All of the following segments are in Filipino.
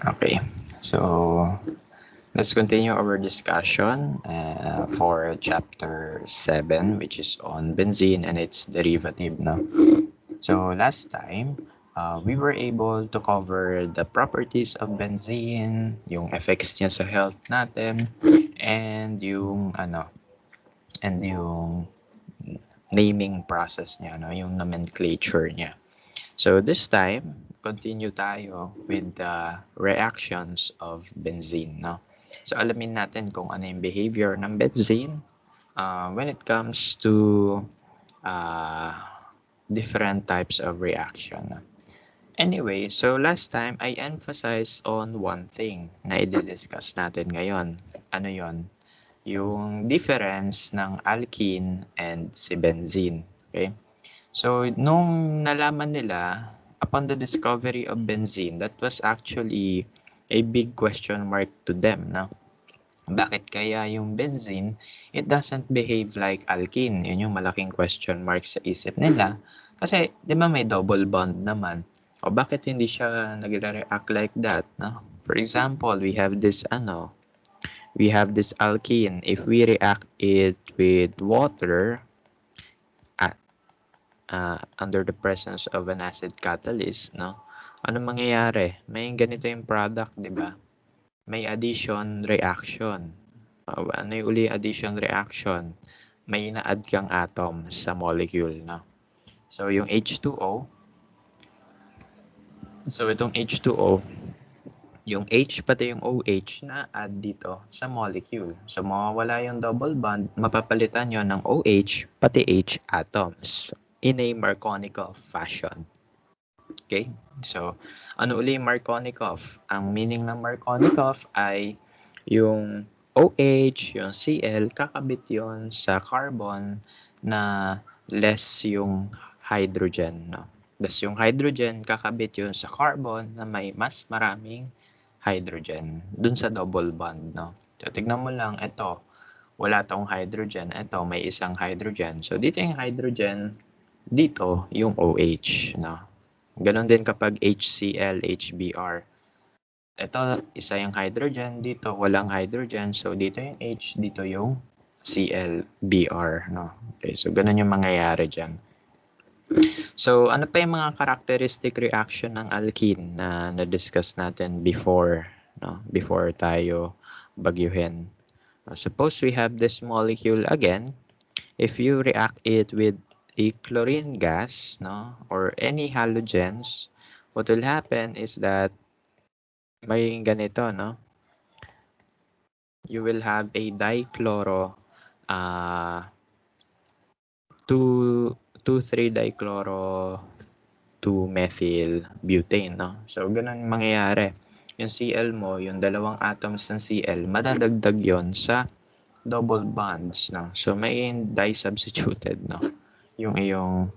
Okay, so let's continue our discussion for chapter 7, which is on benzene and its derivative. No? So last time, we were able to cover the properties of benzene, yung effects niya sa health natin, and yung naming process niya, no? Yung nomenclature niya. So this time, continue tayo with the reactions of benzene, no? So alamin natin kung ano yung behavior ng benzene when it comes to uh, different types of reaction. Anyway, so last time I emphasized on one thing na i-discuss natin ngayon. Ano yon? Yung difference ng alkene and si benzene. Okay? So, nung nalaman nila, upon the discovery of benzene, that was actually a big question mark to them, no? Bakit kaya yung benzene, it doesn't behave like alkene? Yun yung malaking question mark sa isip nila. Kasi, di ba may double bond naman? O bakit hindi siya nagre-react like that, no? For example, we have this alkene. If we react it with water, under the presence of an acid catalyst, no? Ano mangyayari? May ganito yung product, di ba? May addition reaction. Ano yung uli addition reaction? May ina-add kang atom sa molecule, no? So, yung H2O, so itong H2O, yung H pati yung OH na add dito sa molecule. So, mawawala yung double bond, mapapalitan yon ng OH pati H atoms in a Markovnikov fashion. Okay? So, ano uli yung Markovnikov? Ang meaning ng Markovnikov ay yung OH, yung Cl, kakabit yon sa carbon na less yung hydrogen. No? Thus, yung hydrogen, kakabit yun sa carbon na may mas maraming hydrogen dun sa double bond. No? So, tignan mo lang, ito, wala tong hydrogen. Ito, may isang hydrogen. So, dito yung hydrogen, dito yung OH. No? Ganon din kapag HCl, HBr. Ito, isa yung hydrogen. Dito, walang hydrogen. So, dito yung H, dito yung ClBr. No? Okay, so ganon yung mangyayari dyan. So, ano pa yung mga characteristic reaction ng alkene na na-discuss natin before, no? Before tayo bagyuhin. Suppose we have this molecule again. If you react it with a chlorine gas, no, or any halogens, what will happen is that may ganito, no? You will have a dichloro, 2,3-dichloro 2-methyl butane, no? So, ganun mangyayari. Yung Cl mo, yung dalawang atoms ng Cl, madadagdag yon sa double bonds, no? So, may di-substituted, no? Yung iyong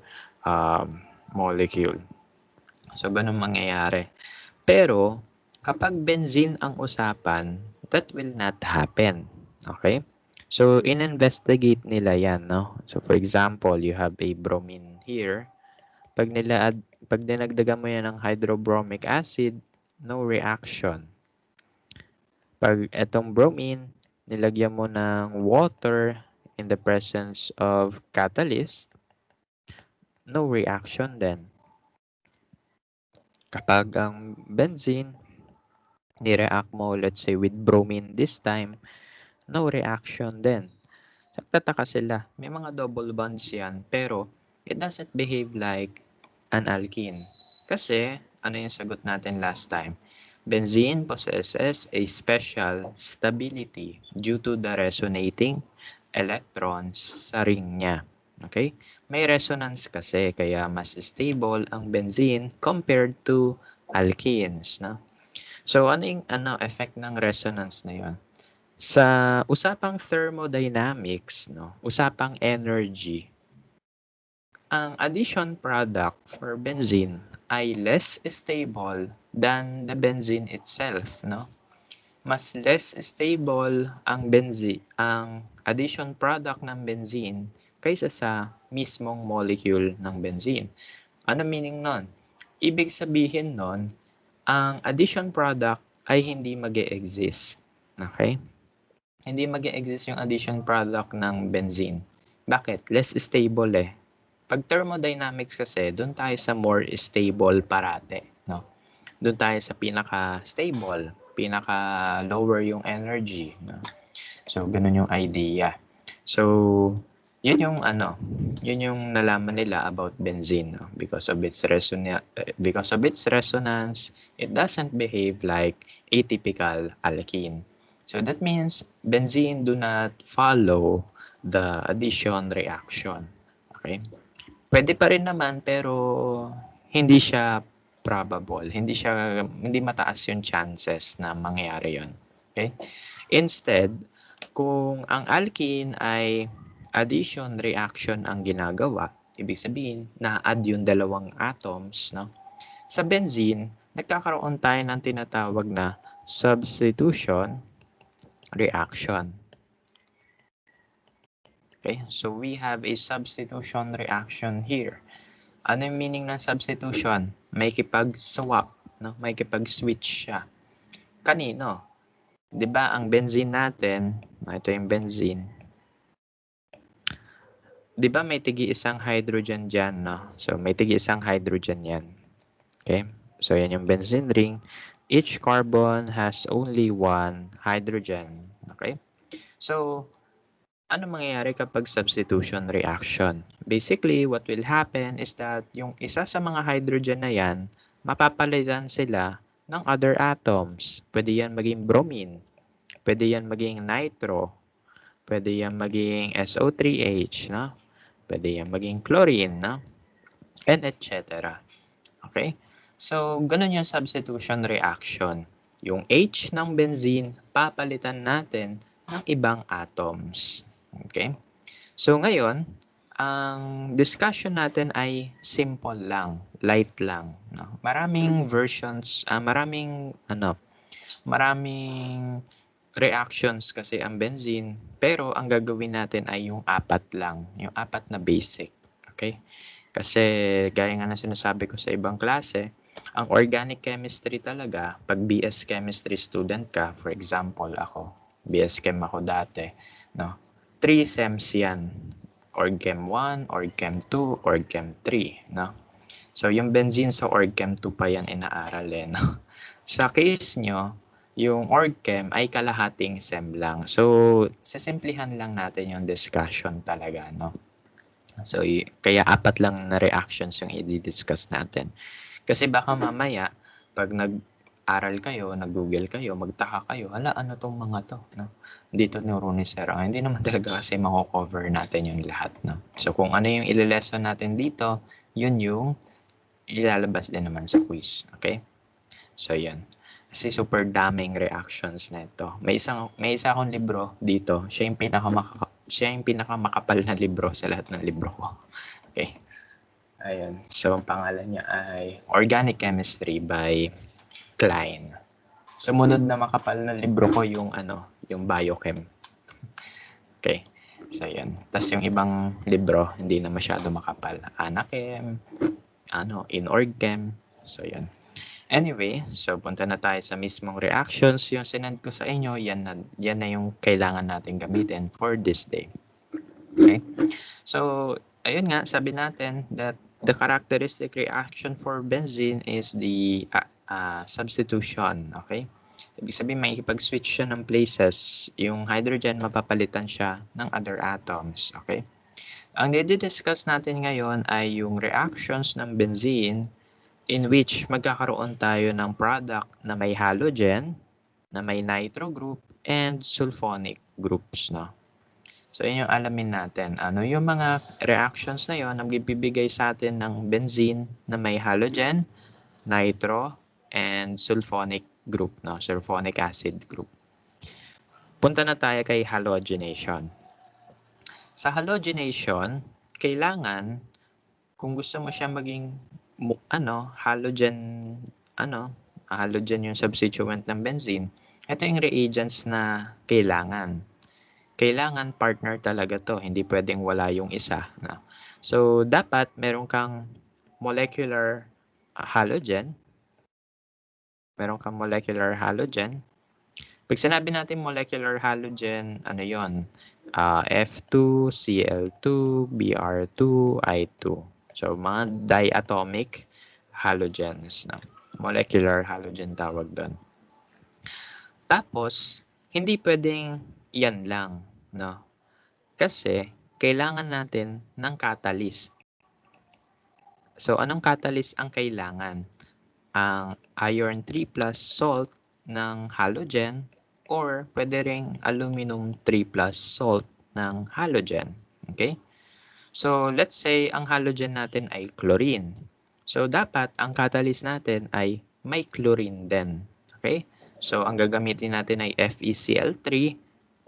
molecule. So, ganun mangyayari. Pero, kapag benzene ang usapan, that will not happen. Okay? So, in-investigate nila yan, no? So, for example, you have a bromine here. Pag dinagdagan mo yan ng hydrobromic acid, no reaction. Pag etong bromine, nilagyan mo ng water in the presence of catalyst, no reaction then. Kapag ang benzene, ni-react mo, let's say, with bromine this time, no reaction then. Nagtataka sila. May mga double bonds yan, pero it doesn't behave like an alkene. Kasi, ano yung sagot natin last time? Benzene possesses a special stability due to the resonating electrons sa ring niya. Okay? May resonance kasi, kaya mas stable ang benzene compared to alkenes. No? So, ano yung effect ng resonance na yun? Sa usapang thermodynamics, no, usapang energy, ang addition product for benzene ay less stable than the benzene itself, no? Mas less stable ang addition product ng benzene kaysa sa mismong molecule ng benzene. Ano meaning nun? Ibig sabihin nun, ang addition product ay hindi mag-e-exist. Okay? Hindi mag-e-exist yung addition product ng benzene. Bakit? Less stable eh. Pag thermodynamics kasi, doon tayo sa more stable parate. No? Doon tayo sa pinaka-stable, pinaka-lower yung energy. No? So, ganun yung idea. So, yun yung yun yung nalaman nila about benzene. No? Because of its resonance, it doesn't behave like atypical alkene. So that means benzene do not follow the addition reaction. Okay? Pwede pa rin naman pero hindi siya probable. Hindi mataas yung chances na mangyari yon. Okay? Instead, kung ang alkene ay addition reaction ang ginagawa, ibig sabihin na-add yung dalawang atoms, no? Sa benzene, nagkakaroon tayo ng tinatawag na substitution reaction. Okay? So we have a substitution reaction here. Ano yung meaning ng substitution? May kipag-swap, no? May kipag-switch siya. Kanino? 'Di ba ang benzene natin, ito yung benzene. 'Di ba may tigi-isang hydrogen diyan, no? So may tigi-isang hydrogen 'yan. Okay? So yan yung benzene ring. Each carbon has only one hydrogen. Okay? So ano mangyayari kapag substitution reaction? Basically, what will happen is that yung isa sa mga hydrogen na yan, mapapalitan sila ng other atoms. Pwede yan maging bromine, pwede yan maging nitro, pwede yan maging SO3H, no? Pwede yan maging chlorine, no? And etc. Okay? So, ganun yung substitution reaction. Yung H ng benzene, papalitan natin ng ibang atoms. Okay? So, ngayon, ang discussion natin ay simple lang, light lang. No? Maraming versions, maraming reactions kasi ang benzene, pero ang gagawin natin ay yung apat lang, yung apat na basic. Okay? Kasi gaya nga na sinasabi ko sa ibang klase, ang organic chemistry talaga, pag BS chemistry student ka, for example ako, BS Chem ako dati, no? 3 SEMs yan. Org Chem 1, Org Chem 2, Org Chem 3, no? So yung benzene sa Org Chem 2 pa yan inaaral eh, no? Sa case nyo, yung Org Chem ay kalahating SEM lang. So, sisimplihan lang natin yung discussion talaga, no? So, kaya apat lang na reactions yung i-discuss natin. Kasi baka mamaya, pag nag-aral kayo, nag-google kayo, magtaka kayo, hala, ano tong mga to? No? Dito nuro ni Sir. Hindi naman talaga kasi mako-cover natin yung lahat. No? So, kung ano yung ile-lesson natin dito, yun yung ilalabas din naman sa quiz. Okay? So, yan. Kasi super daming reactions na ito. May isa akong libro dito. Siya yung pinakamakapal na libro sa lahat ng libro ko. Okay. Ayun. So, ang pangalan niya ay Organic Chemistry by Klein. Sumunod na makapal na libro ko yung yung Biochem. Okay. So, yan. Tapos yung ibang libro, hindi na masyado makapal. Anachem, Inorgchem. So, yan. Anyway, so punta na tayo sa mismong reactions. Yung sinend ko sa inyo, yan na yung kailangan natin gamitin for this day. Okay? So, ayun nga, sabi natin that the characteristic reaction for benzene is the substitution. Okay? Ibig sabihin, may ikipag-switch siya ng places. Yung hydrogen, mapapalitan siya ng other atoms. Okay? Ang i-discuss natin ngayon ay yung reactions ng benzene in which magkakaroon tayo ng product na may halogen, na may nitro group, and sulfonic groups. No? So, yun yung alamin natin. Ano yung mga reactions na yun na magbibigay sa atin ng benzene na may halogen, nitro, and sulfonic group, no? Sulfonic acid group. Punta na tayo kay halogenation. Sa halogenation, kailangan, kung gusto mo siya maging halogen yung substituent ng benzene, ito yung reagents na kailangan. Kailangan partner talaga to, hindi pwedeng wala yung isa. No? So, dapat meron kang molecular halogen Meron kang molecular halogen. Pag sinabi natin molecular halogen, ano yon? F2, Cl2, Br2, I2. So, mga diatomic halogens na. Molecular halogen tawag doon. Tapos, hindi pwedeng yan lang, no? Kasi, kailangan natin ng catalyst. So, anong catalyst ang kailangan? Ang iron 3 plus salt ng halogen or pwede ring aluminum 3 plus salt ng halogen. Okay? So, let's say ang halogen natin ay chlorine. So, dapat ang catalyst natin ay may chlorine din. Okay? So, ang gagamitin natin ay FeCl3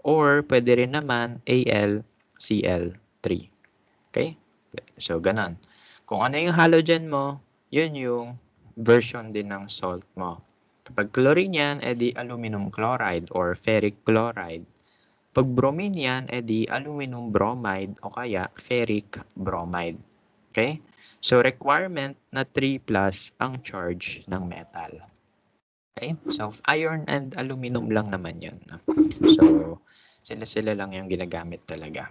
or pwede rin naman AlCl3. Okay? So, ganon. Kung ano yung halogen mo, yun yung version din ng salt mo. Kapag chlorine yan, edi aluminum chloride or ferric chloride. Pag bromine yan, edi aluminum bromide o kaya ferric bromide. Okay? So, requirement na 3 plus ang charge ng metal. Okay? So, iron and aluminum lang naman yun. So, sila-sila lang yung ginagamit talaga.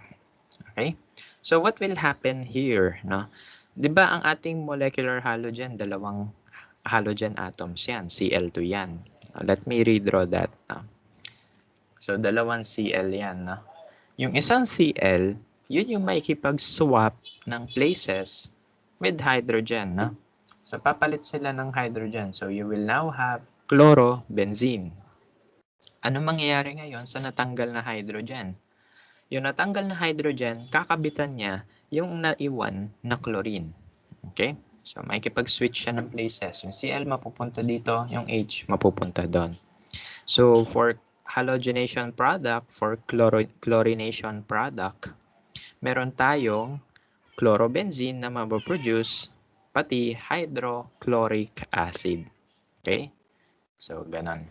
Okay? So, what will happen here? No? Diba ang ating molecular halogen, dalawang halogen atoms yan. Cl2 yan. Let me redraw that. So, dalawang Cl yan. No? Yung isang Cl, yun yung makikipag-swap ng places with hydrogen. No? So, papalit sila ng hydrogen. So, you will now have chlorobenzene. Ano mangyayari ngayon sa natanggal na hydrogen? Yung natanggal na hydrogen, kakabitan niya yung naiwan na chlorine. Okay? So, makikipag-switch siya ng places. Yung Cl mapupunta dito, yung H mapupunta doon. So, for halogenation product, for chlorination product, meron tayong chlorobenzene na mapoproduce pati hydrochloric acid. Okay? So, ganon.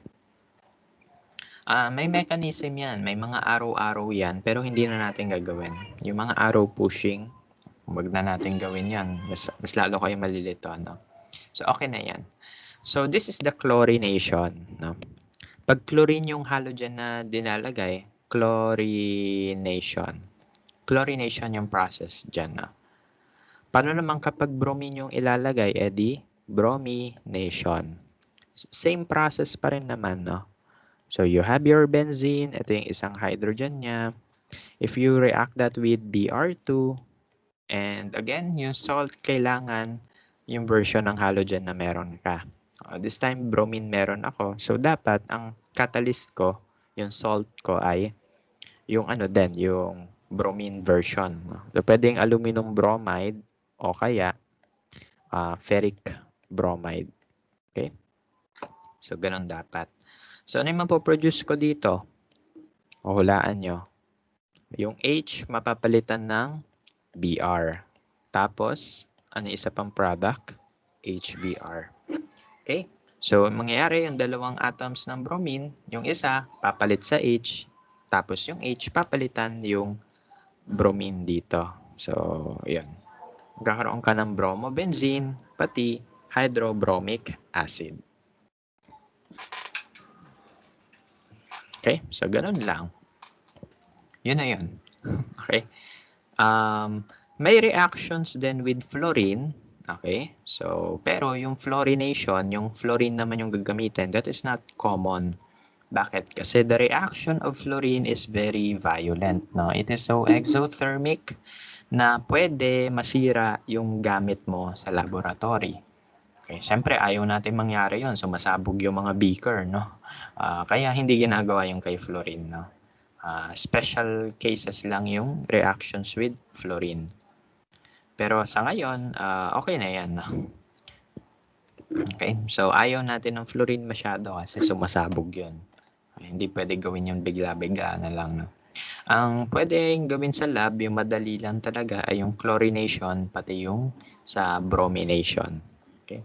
May mechanism yan. May mga arrow-arrow yan, pero hindi na natin gagawin. Yung mga arrow pushing, wag na natin gawin yan. Mas lalo kayo malilito, no? So, okay na yan. So, this is the chlorination, no? Pag chlorine yung halogen na dinalagay, chlorination. Chlorination yung process dyan, no? Paano naman kapag bromine yung ilalagay? Edi, bromination. Same process pa rin naman, no? So, you have your benzene. Ito yung isang hydrogen niya. If you react that with Br2, and again, yung salt, kailangan yung version ng halogen na meron ka. This time, bromine meron ako. So, dapat ang catalyst ko, yung salt ko ay yung ano din, yung bromine version. So, pwedeng aluminum bromide o kaya ferric bromide. Okay? So, ganun dapat. So, ano yung mapoproduce ko dito? O hulaan nyo. Yung H, mapapalitan ng Br. Tapos, ano isa pang product? HBr. Okay? So, mangyayari yung dalawang atoms ng bromine, yung isa, papalit sa H, tapos yung H, papalitan yung bromine dito. So, yun. Magkakaroon ka ng bromobenzene, pati hydrobromic acid. Okay? So, ganun lang. Yun na yun. Okay? May reactions din with fluorine. Okay? So, pero yung fluorination, yung fluorine naman yung gagamitin, that is not common. Bakit? Kasi the reaction of fluorine is very violent. No? It is so exothermic na pwede masira yung gamit mo sa laboratory. Okay, siyempre ayaw natin mangyari yon, sumasabog yung mga beaker, no? Kaya hindi ginagawa yung kay fluorine, no? Special cases lang yung reactions with fluorine. Pero sa ngayon, okay na yan, no? Okay, so ayaw natin ng fluorine masyado kasi sumasabog yun. Hindi pwede gawin yung bigla-bigla na lang, no? Ang pwedeng gawin sa lab, yung madali lang talaga ay yung chlorination pati yung sa bromination. Okay?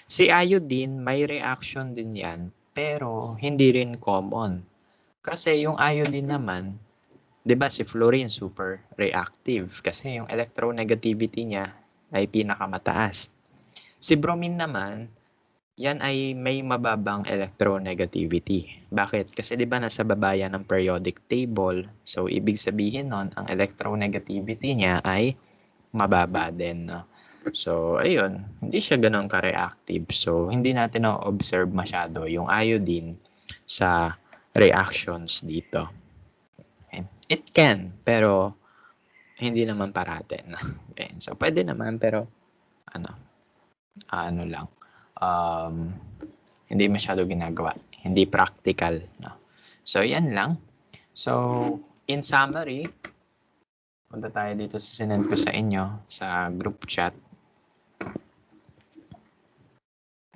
Si iodine, may reaction din yan, pero hindi rin common. Kasi yung iodine naman, di ba si fluorine super reactive kasi yung electronegativity niya ay pinakamataas. Si bromine naman, yan ay may mababang electronegativity. Bakit? Kasi di ba nasa baba yan ng periodic table, so ibig sabihin nun, ang electronegativity niya ay mababa din. No? So, ayun, hindi siya ganun ka-reactive. So, hindi natin na-observe masyado yung iodine sa reactions dito. Okay? It can, pero hindi naman parate. No? Okay? So, pwede naman, pero ano lang, hindi masyado ginagawa. Hindi practical. No? So, yan lang. So, in summary, punta tayo dito sa sinend ko sa inyo sa group chat.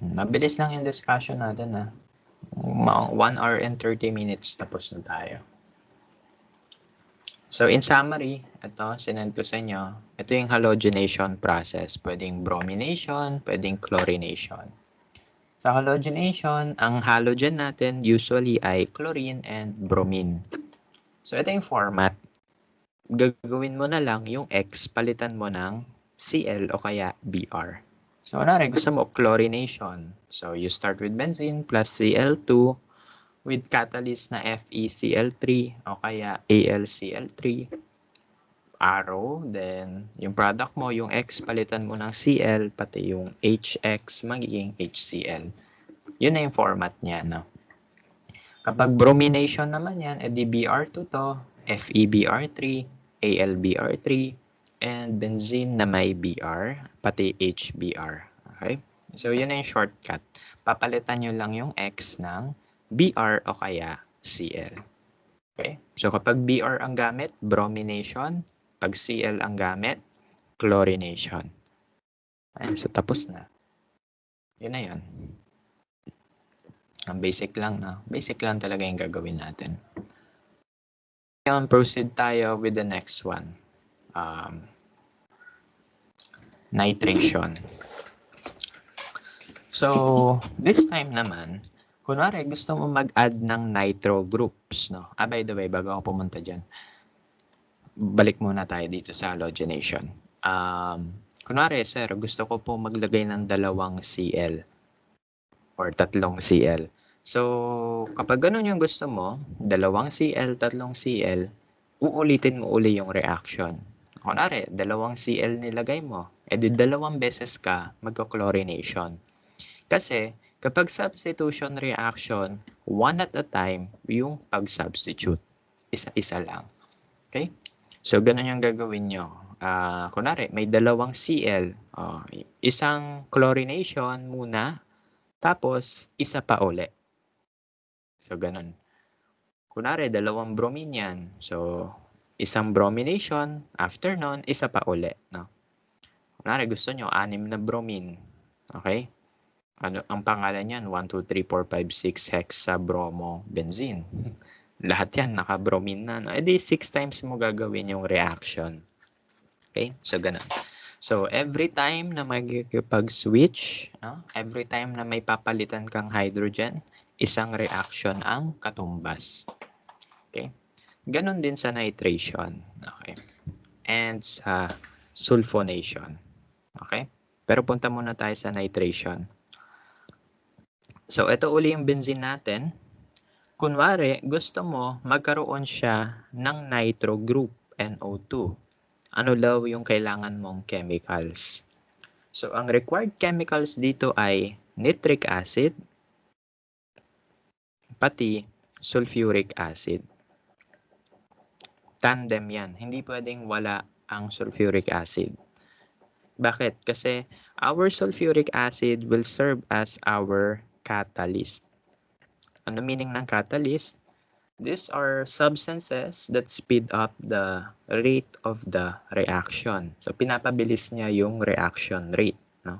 Mabilis lang yung discussion natin ha. 1 hour and 30 minutes tapos na tayo. So in summary, ito sinend ko sa inyo. Ito yung halogenation process. Pwedeng bromination, pwedeng chlorination. Sa halogenation, ang halogen natin usually ay chlorine and bromine. So ito yung format. Gagawin mo na lang yung X, palitan mo ng Cl o kaya Br. So, gusto mo chlorination. So, you start with benzene plus Cl2 with catalyst na FeCl3 o kaya AlCl3. Arrow, then yung product mo, yung X, palitan mo ng Cl, pati yung HX magiging HCl. Yun na yung format niya, no? Kapag bromination naman yan, edi Br2 to, FeBr3, AlBr3, and benzene na may Br, pati HBr. Okay? So, yun na yung shortcut. Papalitan nyo lang yung X ng Br o kaya Cl. Okay? So, kapag Br ang gamit, bromination. Pag Cl ang gamit, chlorination. Ayan, so tapos na. Yun na yun. Ang basic lang, no? Basic lang talaga yung gagawin natin. Ngayon, proceed tayo with the next one. Nitration. So, this time naman, kunwari gusto mo mag-add ng nitro groups, no? By the way, bago ako pumunta dyan, balik muna tayo dito sa halogenation. Kunwari, sir, gusto ko po maglagay ng 2 Cl or 3 Cl. So, kapag ganun yung gusto mo, 2 Cl, 3 Cl, uulitin mo uli yung reaction. Kunwari, 2 Cl nilagay mo, edi 2 beses ka magko-chlorination. Kasi, kapag substitution reaction, one at a time yung pag-substitute. Isa-isa lang. Okay? So, ganun yung gagawin nyo. Kunwari, may 2 Cl. Isang chlorination muna, tapos isa pa uli. So, ganun. Kunwari, 2 bromine yan. So, isang bromination, after nun, isa pa uli. No? Kunwari, gusto nyo, 6 na bromine. Okay? Ang pangalan yan, 1, 2, 3, 4, 5, 6 hexabromobenzene. Lahat yan, naka-bromine na. No? E di 6 times mo gagawin yung reaction. Okay? So, ganun. So, every time na magkikipag-switch, no? Every time na may papalitan kang hydrogen, isang reaction ang katumbas. Okay? Ganon din sa nitration. Okay? And sa sulfonation. Okay? Pero punta muna tayo sa nitration. So, ito uli yung benzene natin. Kunwari, gusto mo magkaroon siya ng nitro group, NO2. Ano daw yung kailangan mong chemicals? So, ang required chemicals dito ay nitric acid, pati sulfuric acid. Tandem yan. Hindi pwedeng wala ang sulfuric acid. Bakit? Kasi our sulfuric acid will serve as our catalyst. Ano meaning ng catalyst? These are substances that speed up the rate of the reaction. So, pinapabilis niya yung reaction rate. No?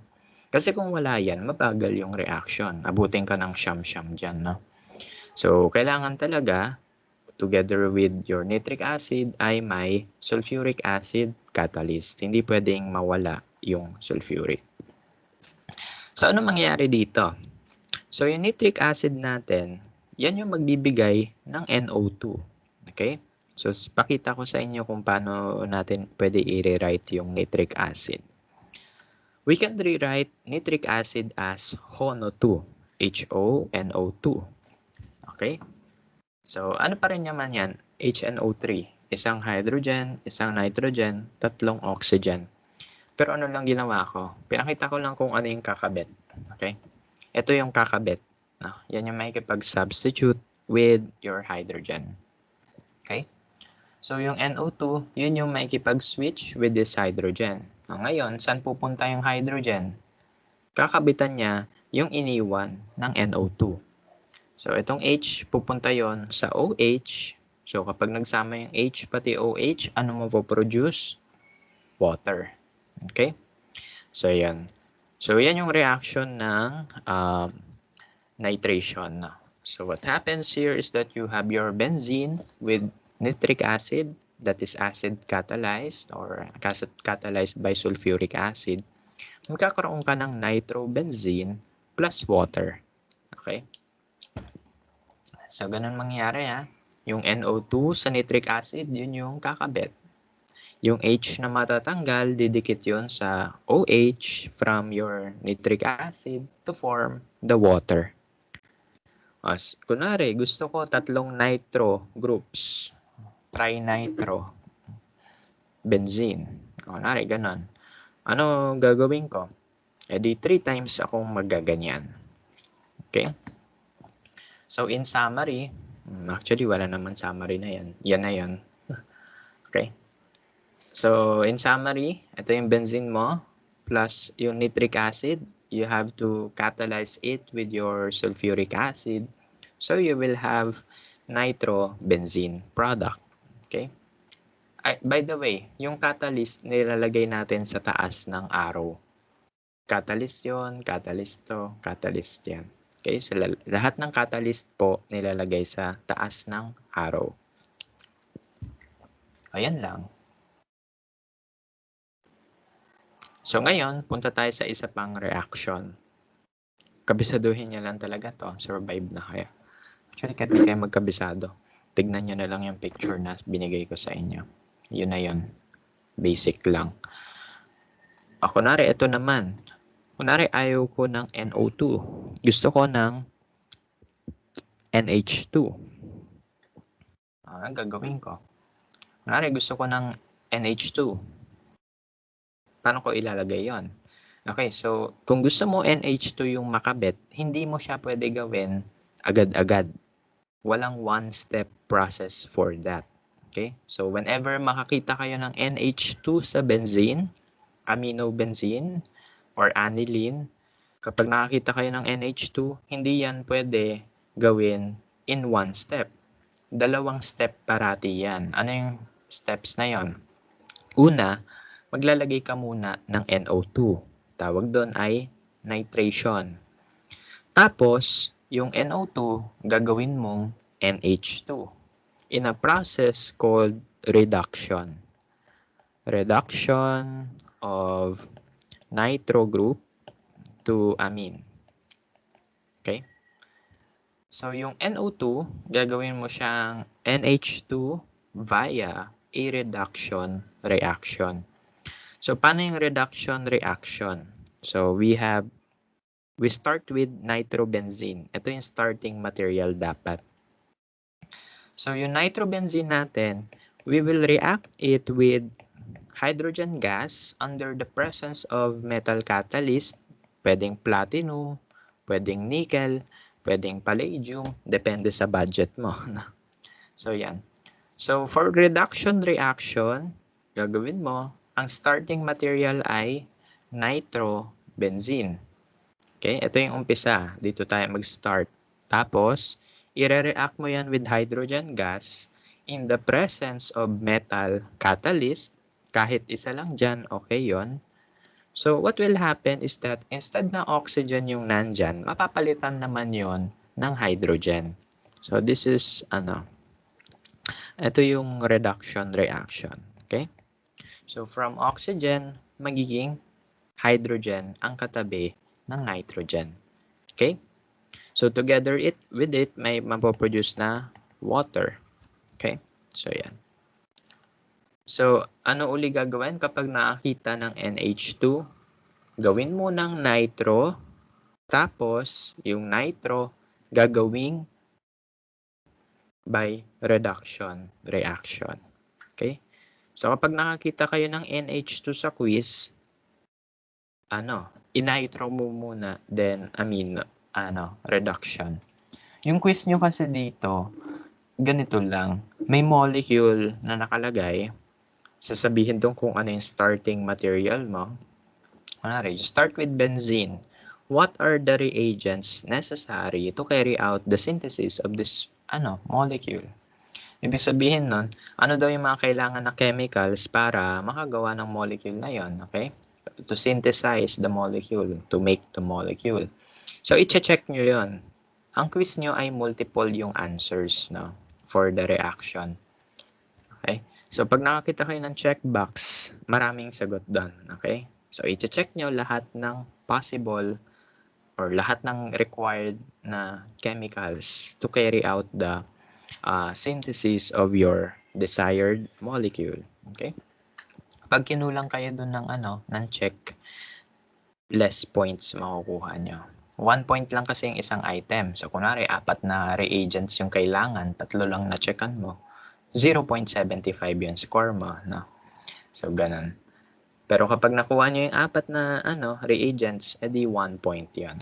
Kasi kung wala yan, mabagal yung reaction. Abutin ka ng siyam-siyam dyan. No? So, kailangan talaga, together with your nitric acid, ay may sulfuric acid catalyst. Hindi pwedeng mawala yung sulfuric. So, ano mangyayari dito? So, yung nitric acid natin, yan yung magbibigay ng NO2. Okay? So, pakita ko sa inyo kung paano natin pwede i-rewrite yung nitric acid. We can rewrite nitric acid as HONO2, HONO2. Okay? So, ano pa rin naman yan? HNO3. Isang hydrogen, isang nitrogen, tatlong oxygen. Pero ano lang ginawa ko? Pinakita ko lang kung ano yung kakabit. Okay? Ito yung kakabit. No? Yan yung makikipag-substitute with your hydrogen. Okay? So, yung NO2, yun yung makikipag-switch with this hydrogen. Ngayon, saan pupunta yung hydrogen? Kakabitan niya yung iniwan ng NO2. So, itong H, pupunta yon sa OH. So, kapag nagsama yung H pati OH, ano mapoproduce? Water. Okay? So, yan. So, yan yung reaction ng nitration. So, what happens here is that you have your benzene with nitric acid, that is acid catalyzed or acid catalyzed by sulfuric acid. Magkakaroon ka ng nitrobenzene plus water. Okay? So, ganun mangyari ha. Yung NO2 sa nitric acid, yun yung kakabit. Yung H na matatanggal, didikit yun sa OH from your nitric acid to form the water. As, kunwari, gusto ko tatlong nitro groups. Trinitro. Benzene. Kunwari, ganun. Ano gagawin ko? E di 3 times akong magaganyan. Okay? So, in summary, actually, wala naman summary na yan. Yan na yan. Okay? So, in summary, ito yung benzene mo plus yung nitric acid. You have to catalyze it with your sulfuric acid. So, you will have nitrobenzene product. Okay? By the way, yung catalyst nilalagay natin sa taas ng arrow. Catalyst yon, catalyst to, catalyst yan. Okay? So, lahat ng catalyst po nilalagay sa taas ng arrow. Ayan lang. So ngayon, punta tayo sa isa pang reaction. Kabisaduhin niya lang talaga to. Survive na kaya. Actually, kahit di kayo magkabisado, tignan nyo na lang yung picture na binigay ko sa inyo. Yun na yun. Basic lang. Kunwari, ito naman. Kunwari, ayaw ko ng NO2. Gusto ko ng NH2. Gagawin ko. Kunwari, gusto ko ng NH2. Paano ko ilalagay yon? Okay, so kung gusto mo NH2 yung makabit, hindi mo siya pwede gawin agad-agad. Walang one-step process for that. Okay? So whenever makakita kayo ng NH2 sa benzene, aminobenzene, or aniline, kapag nakakita kayo ng NH2, hindi yan pwede gawin in one step. Dalawang step parati yan. Ano yung steps na yon? Una, maglalagay ka muna ng NO2. Tawag doon ay nitration. Tapos, yung NO2, gagawin mong NH2 in a process called reduction. Reduction of nitro group to amine. Okay? So, yung NO2, gagawin mo siyang NH2 via a reduction reaction. So, paano yung reduction reaction? So, we start with nitrobenzene. Ito yung starting material dapat. So, yung nitrobenzene natin, we will react it with hydrogen gas under the presence of metal catalyst. Pwedeng platinum, pwedeng nickel, pwedeng palladium, depende sa budget mo. So, yan. So, for reduction reaction, gagawin mo, ang starting material ay nitrobenzene. Okay, ito yung umpisa. Dito tayo mag-start. Tapos, i-react mo yan with hydrogen gas in the presence of metal catalyst. Kahit isa lang dyan, okay yon. So, what will happen is that instead na oxygen yung nandyan, mapapalitan naman yon ng hydrogen. So, this is, ito yung reduction reaction. Okay? So, from oxygen, magiging hydrogen ang katabi ng nitrogen. Okay? So, together with it, may mapoproduce na water. Okay? So, yan. So, ano uli gagawin kapag nakakita ng NH2? gawin mo ng nitro, tapos yung nitro gagawing by reduction reaction. Okay? So kapag nakakita kayo ng NH2 sa quiz, initro mo muna, then amino, reduction. Yung quiz nyo kasi dito, ganito lang. May molecule na nakalagay, sasabihin doon kung ano yung starting material mo. Kunwari, you start with benzene. What are the reagents necessary to carry out the synthesis of this molecule? Ibig sabihin nun, ano daw yung mga kailangan na chemicals para makagawa ng molecule na yon, okay? To synthesize the molecule, to make the molecule. So, i-check nyo yon. Ang quiz nyo ay multiple yung answers, no, for the reaction. Okay? So, pag nakakita kayo ng checkbox, maraming sagot doon, okay? So, i-check nyo lahat ng possible or lahat ng required na chemicals to carry out the synthesis of your desired molecule. Okay? Pag kinulang kayo dun ng check, less points makukuha nyo. 1 point lang kasi yung isang item. So, kunwari, 4 na reagents yung kailangan, 3 lang na-checkan mo, 0.75 yung score mo, no? So, ganun. Pero kapag nakuha nyo yung 4 na reagents, edi 1 point yun.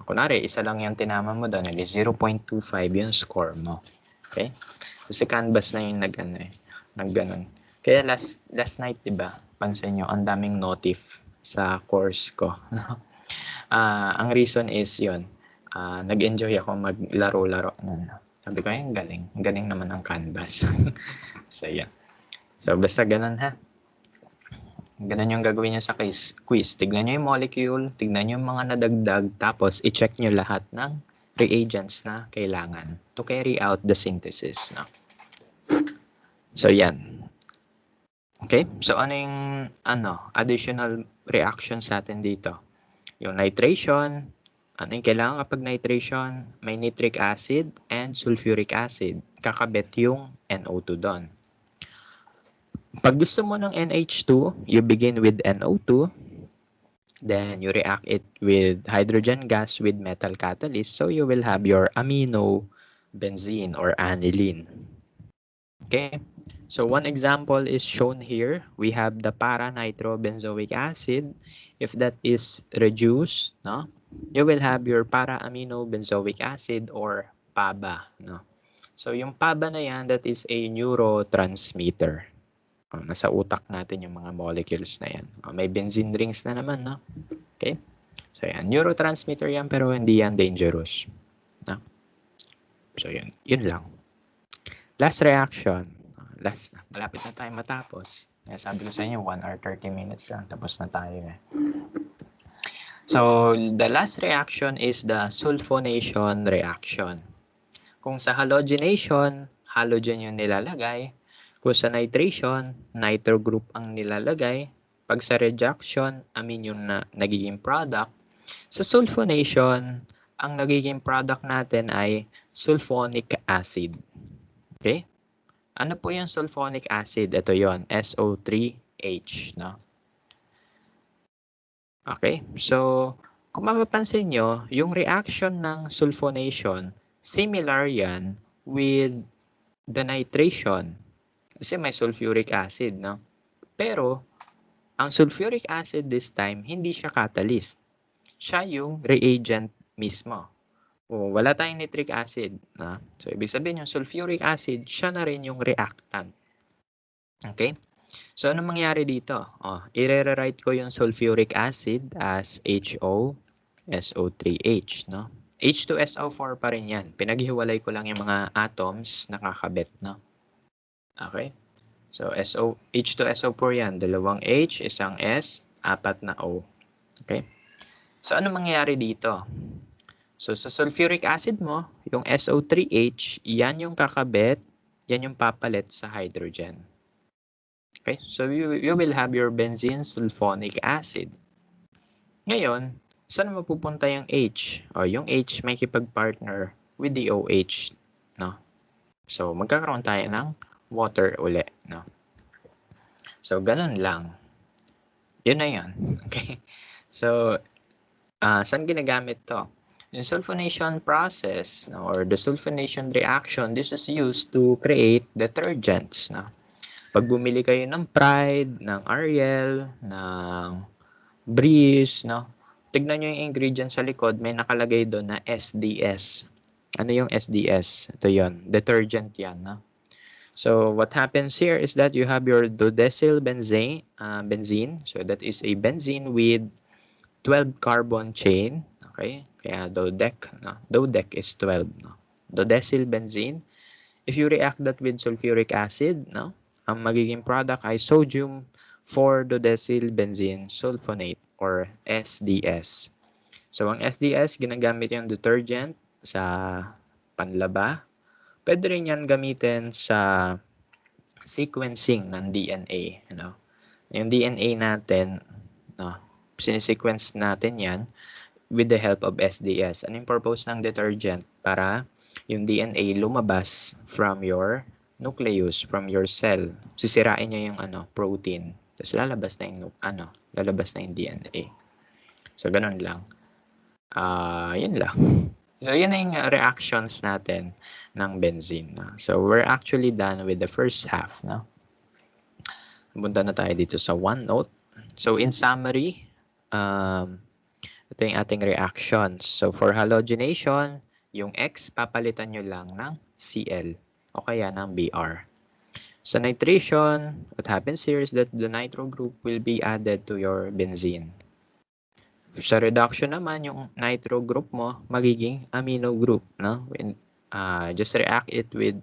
Kunwari, isa lang yung tinama mo doon, edi 0.25 yung score mo. Okay? So, si Canvas na yung nag-ganon. Kaya last night, diba, pansin nyo, ang daming notif sa course ko. Ang reason is yun, nag-enjoy ako maglaro-laro nun. Sabi ko, ang galing. Ang galing naman ng Canvas. So, yeah. So, basta ganun ha. Ganun yung gagawin nyo sa quiz. Tignan nyo yung molecule, tignan nyo yung mga nadagdag, tapos i-check nyo lahat ng reagents na kailangan to carry out the synthesis. No? So, yan. Okay? So, ano yung additional reactions natin dito? Yung nitration. Ano yung kailangan kapag nitration? May nitric acid and sulfuric acid. Kakabit yung NO2 doon. Pag gusto mo ng NH2, you begin with NO2. Then, you react it with hydrogen gas with metal catalyst. So, you will have your amino benzene or aniline. Okay? So, one example is shown here. We have the para-nitrobenzoic acid. If that is reduced, no, you will have your para-amino-benzoic acid or PABA. No? So, yung PABA na yan, that is a neurotransmitter. Nasa utak natin yung mga molecules na yan. May benzene rings na naman, no? Okay? So, yan. Neurotransmitter yan, pero hindi yan dangerous. No? So, yun. Yun lang. Last reaction. Last na. Malapit na tayo matapos. Sabi ko sa inyo, 1 hour 30 minutes lang. Tapos na tayo eh. So, the last reaction is the sulfonation reaction. Kung sa halogenation, halogen yung nilalagay. Kung sa nitration, nitro group ang nilalagay. Pag sa reduction, amine yung nagiging product. Sa sulfonation, ang nagiging product natin ay sulfonic acid. Okay? Ano po yung sulfonic acid? Ito yon, SO3H. No? Okay? So, kung mapapansin nyo, yung reaction ng sulfonation, similar yan with the nitration. Kasi may sulfuric acid, no? Pero, ang sulfuric acid this time, hindi siya catalyst. Siya yung reagent mismo. Wala tayong nitric acid. No? So, ibig sabihin yung sulfuric acid, siya na rin yung reactant. Okay? So, ano mangyari dito? I-rewrite ko yung sulfuric acid as HOSO3H. No? H2SO4 pa rin yan. Pinaghiwalay ko lang yung mga atoms na kakabit. No? Okay? So, H2SO4 yan. 2 H, isang S, 4 na O. Okay? So, ano mangyayari dito? So, sa sulfuric acid mo, yung SO3H, yan yung kakabit, yan yung papalit sa hydrogen. Okay? So, you will have your benzene sulfonic acid. Ngayon, saan mapupunta yung H? Yung H may kipag-partner with the OH. No? So, magkakaroon tayo ng water uli. No? So, ganun lang. Yun na yun. Okay? So, saan ginagamit to? Yung sulfonation process, no, or the sulfonation reaction, this is used to create detergents. No? Pag bumili kayo ng Pride, ng Ariel, ng Breeze, no? Tignan nyo yung ingredients sa likod, may nakalagay doon na SDS. Ano yung SDS? Ito yon, detergent yan. No? So what happens here is that you have your dodecyl benzene. So that is a benzene with 12 carbon chain. Okay? Kaya dodec. No? Dodec is 12. No? Dodecyl benzene. If you react that with sulfuric acid, no? Ang magiging product ay sodium 4-dodecyl benzene sulfonate or SDS. So ang SDS, ginagamit yung detergent sa panlaba. Pwede rin yan gamitin sa sequencing ng DNA. You know? Yung DNA natin, no, sinisequence natin yan with the help of SDS. Ano yung purpose ng detergent? Para yung DNA lumabas from your nucleus, from your cell. Sisirain niya yung protein. Tapos lalabas na yung DNA. So, ganun lang. Yun lang. So, yun na yung reactions natin ng benzene. No? So, we're actually done with the first half. No? Punta na tayo dito sa OneNote. So, in summary, ito yung ating reactions. So, for halogenation, yung X, papalitan nyo lang ng Cl o kaya ng Br. Sa nitration, what happens here is that the nitro group will be added to your benzene. Sa reduction naman, yung nitro group mo, magiging amino group. No? Just react it with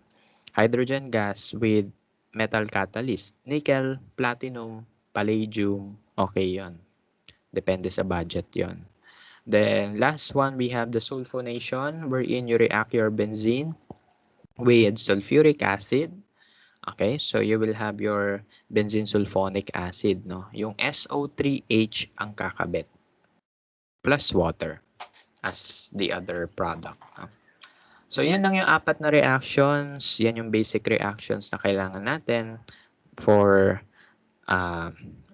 hydrogen gas with metal catalyst. Nickel, platinum, palladium, okay yon. Depende sa budget yon. Then last one, we have the sulfonation wherein you react your benzene with sulfuric acid. Okay, so you will have your benzene sulfonic acid, no? Yung SO3H ang kakabit plus water as the other product. No? So yan lang yung apat na reactions, yan yung basic reactions na kailangan natin for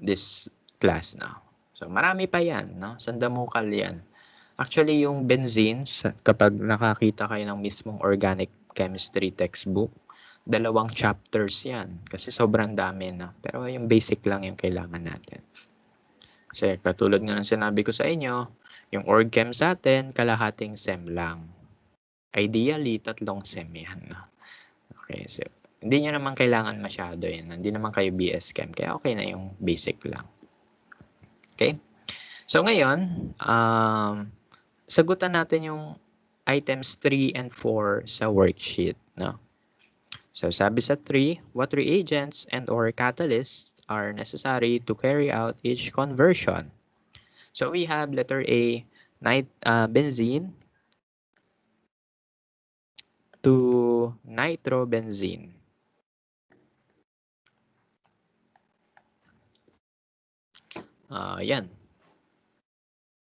this class now. So marami pa yan, no? Sandamukal yan. Actually, yung benzene, kapag nakakita kayo ng mismong organic chemistry textbook, 2 chapters yan. Kasi sobrang dami na. Pero yung basic lang yung kailangan natin. Kasi katulad nga ng sinabi ko sa inyo, yung org chem sa atin, kalahating sem lang. Ideally, 3 sem yan. Okay, so hindi nyo naman kailangan masyado yan. Hindi naman kayo BS Chem. Kaya okay na yung basic lang. Okay? So ngayon, sagutan natin yung items 3 and 4 sa worksheet. No? So sabi sa 3, what reagents and or catalysts are necessary to carry out each conversion? So we have letter A, benzene to nitrobenzene. Yan.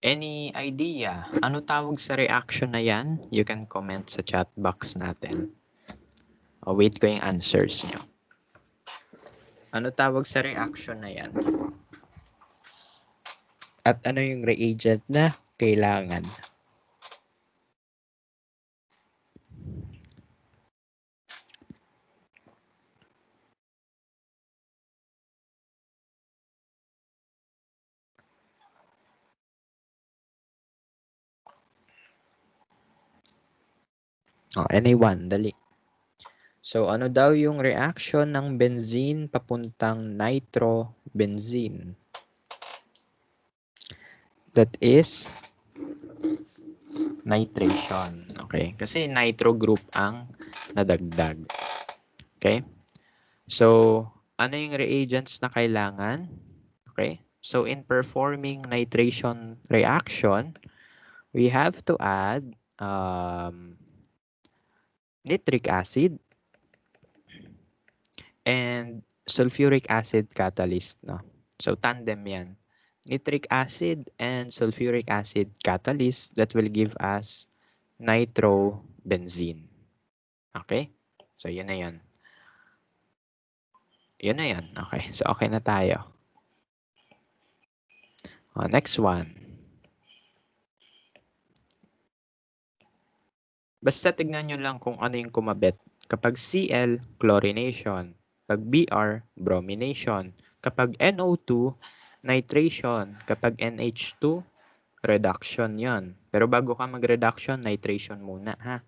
Any idea? Ano tawag sa reaction na yan? You can comment sa chat box natin. Wait ko yung answers nyo. Ano tawag sa reaction na yan? At ano yung reagent na kailangan? Anyone, dali. So, ano daw yung reaction ng benzene papuntang nitrobenzene? That is nitration. Okay? Kasi nitro group ang nadagdag. Okay? So, ano yung reagents na kailangan? Okay? So, in performing nitration reaction, we have to add nitric acid and sulfuric acid catalyst. No? So, tandem yan. Nitric acid and sulfuric acid catalyst that will give us nitrobenzene. Okay? So, yun na yun. Yun na yun. Okay. So, okay na tayo. Next one. Basta tignan nyo lang kung ano yung kumabit. Kapag Cl, chlorination. Pag Br, bromination. Kapag NO2, nitration. Kapag NH2, reduction yon. Pero bago ka mag-reduction, nitration muna, ha?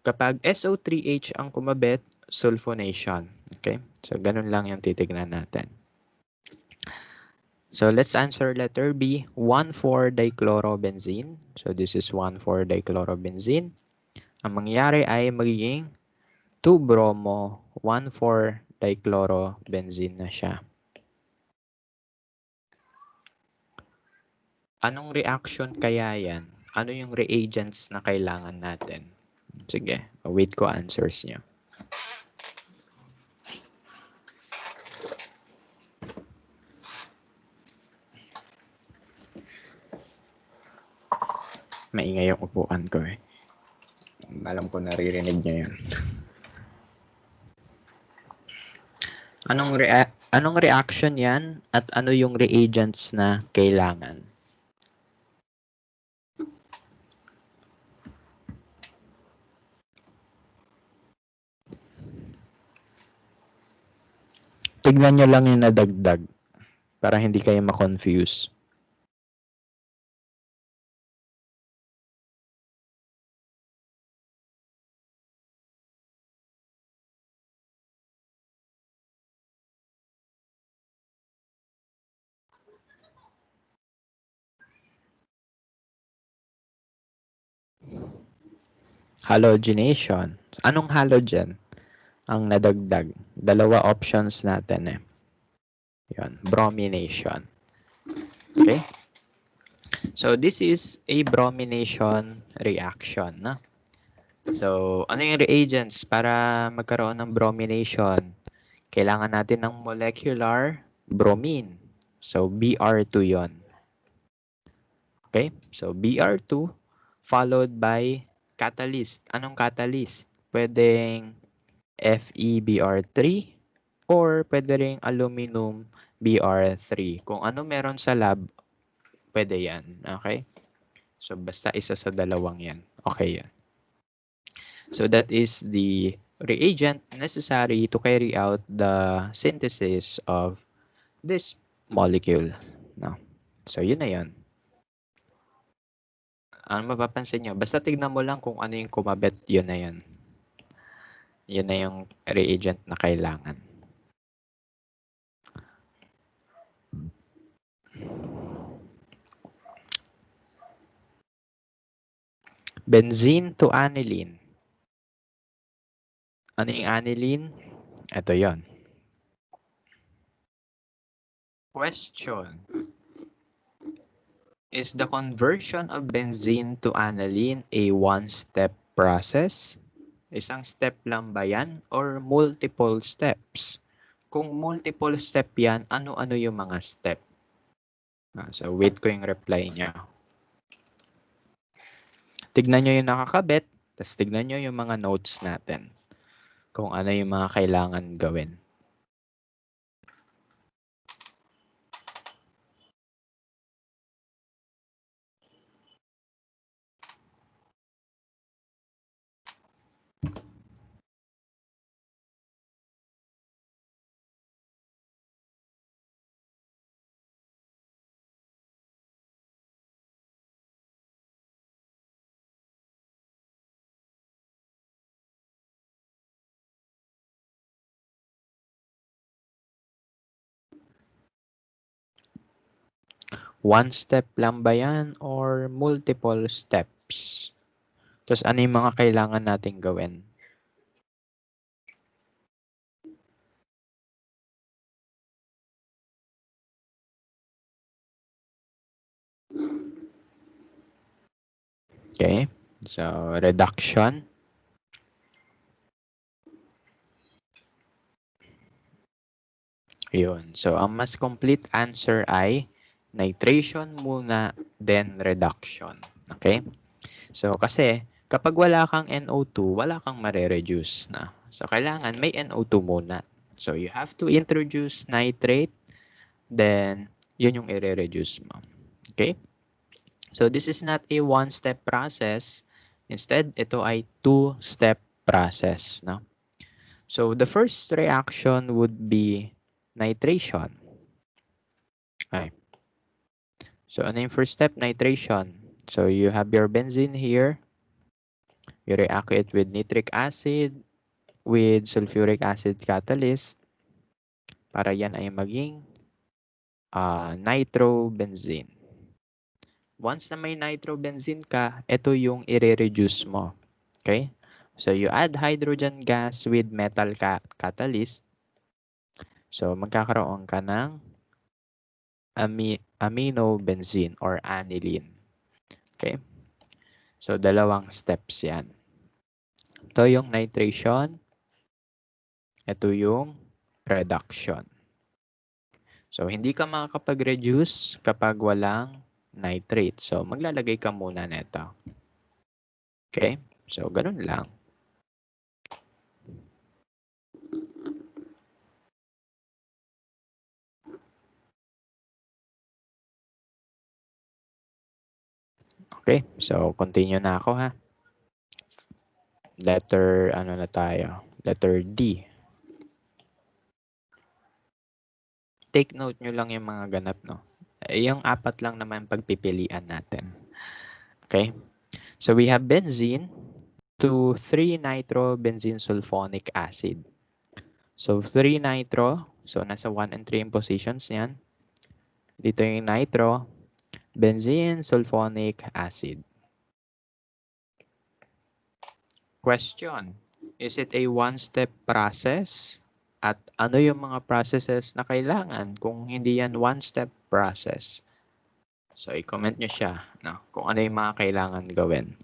Kapag SO3H ang kumabit, sulfonation. Okay? So, ganun lang yung titignan natin. So, let's answer letter B, 1,4-dichlorobenzene. So, this is 1,4-dichlorobenzene. Ang mangyayari ay magiging 2-bromo 1,4-dichlorobenzene na siya. Anong reaction kaya yan? Ano yung reagents na kailangan natin? Sige, wait ko answers niyo. Maingay yung upuan ko eh. Alam ko naririnig niyo yun. Anong reaction yan at ano yung reagents na kailangan? Tignan nyo lang yung nadagdag para hindi kayo ma-confuse. Halogenation. Anong halogen ang nadagdag? Dalawa options natin eh. Yun, bromination. Okay? So, this is a bromination reaction. No? So, ano yung reagents para magkaroon ng bromination? Kailangan natin ng molecular bromine. So, Br2 yon. Okay? So, Br2 followed by catalyst. Anong catalyst? Pwedeng FeBr3 or pwede ring aluminum Br3. Kung ano meron sa lab, pwede yan. Okay? So, basta isa sa dalawang yan. Okay yan. So, that is the reagent necessary to carry out the synthesis of this molecule. No? So, yun na yun. Ano mapapansin nyo? Basta tignan mo lang kung ano yung kumabit, yun na yun. Yun na yung reagent na kailangan. Benzene to aniline. Ano yung aniline? Ito yon. Question. Is the conversion of benzene to aniline a one-step process? Isang step lang ba yan or multiple steps? Kung multiple step yan, ano-ano yung mga step? So, wait ko yung reply niya. Tignan nyo yung nakakabit, tapos tignan nyo yung mga notes natin. Kung ano yung mga kailangan gawin. One step lang ba yan or multiple steps? Tapos ano yung mga kailangan natin gawin? Okay, so reduction. Yun. So, ang mas complete answer ay nitration muna, then reduction. Okay? So, kasi kapag wala kang NO2, wala kang mare-reduce na. So, kailangan may NO2 muna. So, you have to introduce nitrate, then yun yung i-reduce mo. Okay? So this is not a one-step process. Instead, ito ay two-step process. No? So the first reaction would be nitration. Okay. So ano yung first step? Nitration. So you have your benzene here. You react it with nitric acid, with sulfuric acid catalyst, para yan ay maging nitrobenzene. Once na may nitrobenzene ka, ito yung i-reduce mo. Okay? So you add hydrogen gas with metal catalyst. So magkakaroon ka ng aminobenzene or aniline. Okay? So dalawang steps yan. Ito yung nitration. Ito yung reduction. So hindi ka makakapag-reduce kapag walang nitrate. So maglalagay ka muna nito. Okay? So ganun lang. Okay, so continue na ako ha. Letter, ano na tayo? Letter D. Take note nyo lang yung mga ganap, no? Yung apat lang naman pagpipilian natin. Okay? So we have benzene to 3-nitrobenzene sulfonic acid. So 3-nitro, so nasa 1 and 3 yung positions niyan. Dito yung nitro, benzene sulfonic acid. Question, is it a one-step process? At ano yung mga processes na kailangan kung hindi yan one-step process? So, i-comment nyo siya, no? Kung ano yung mga kailangan gawin.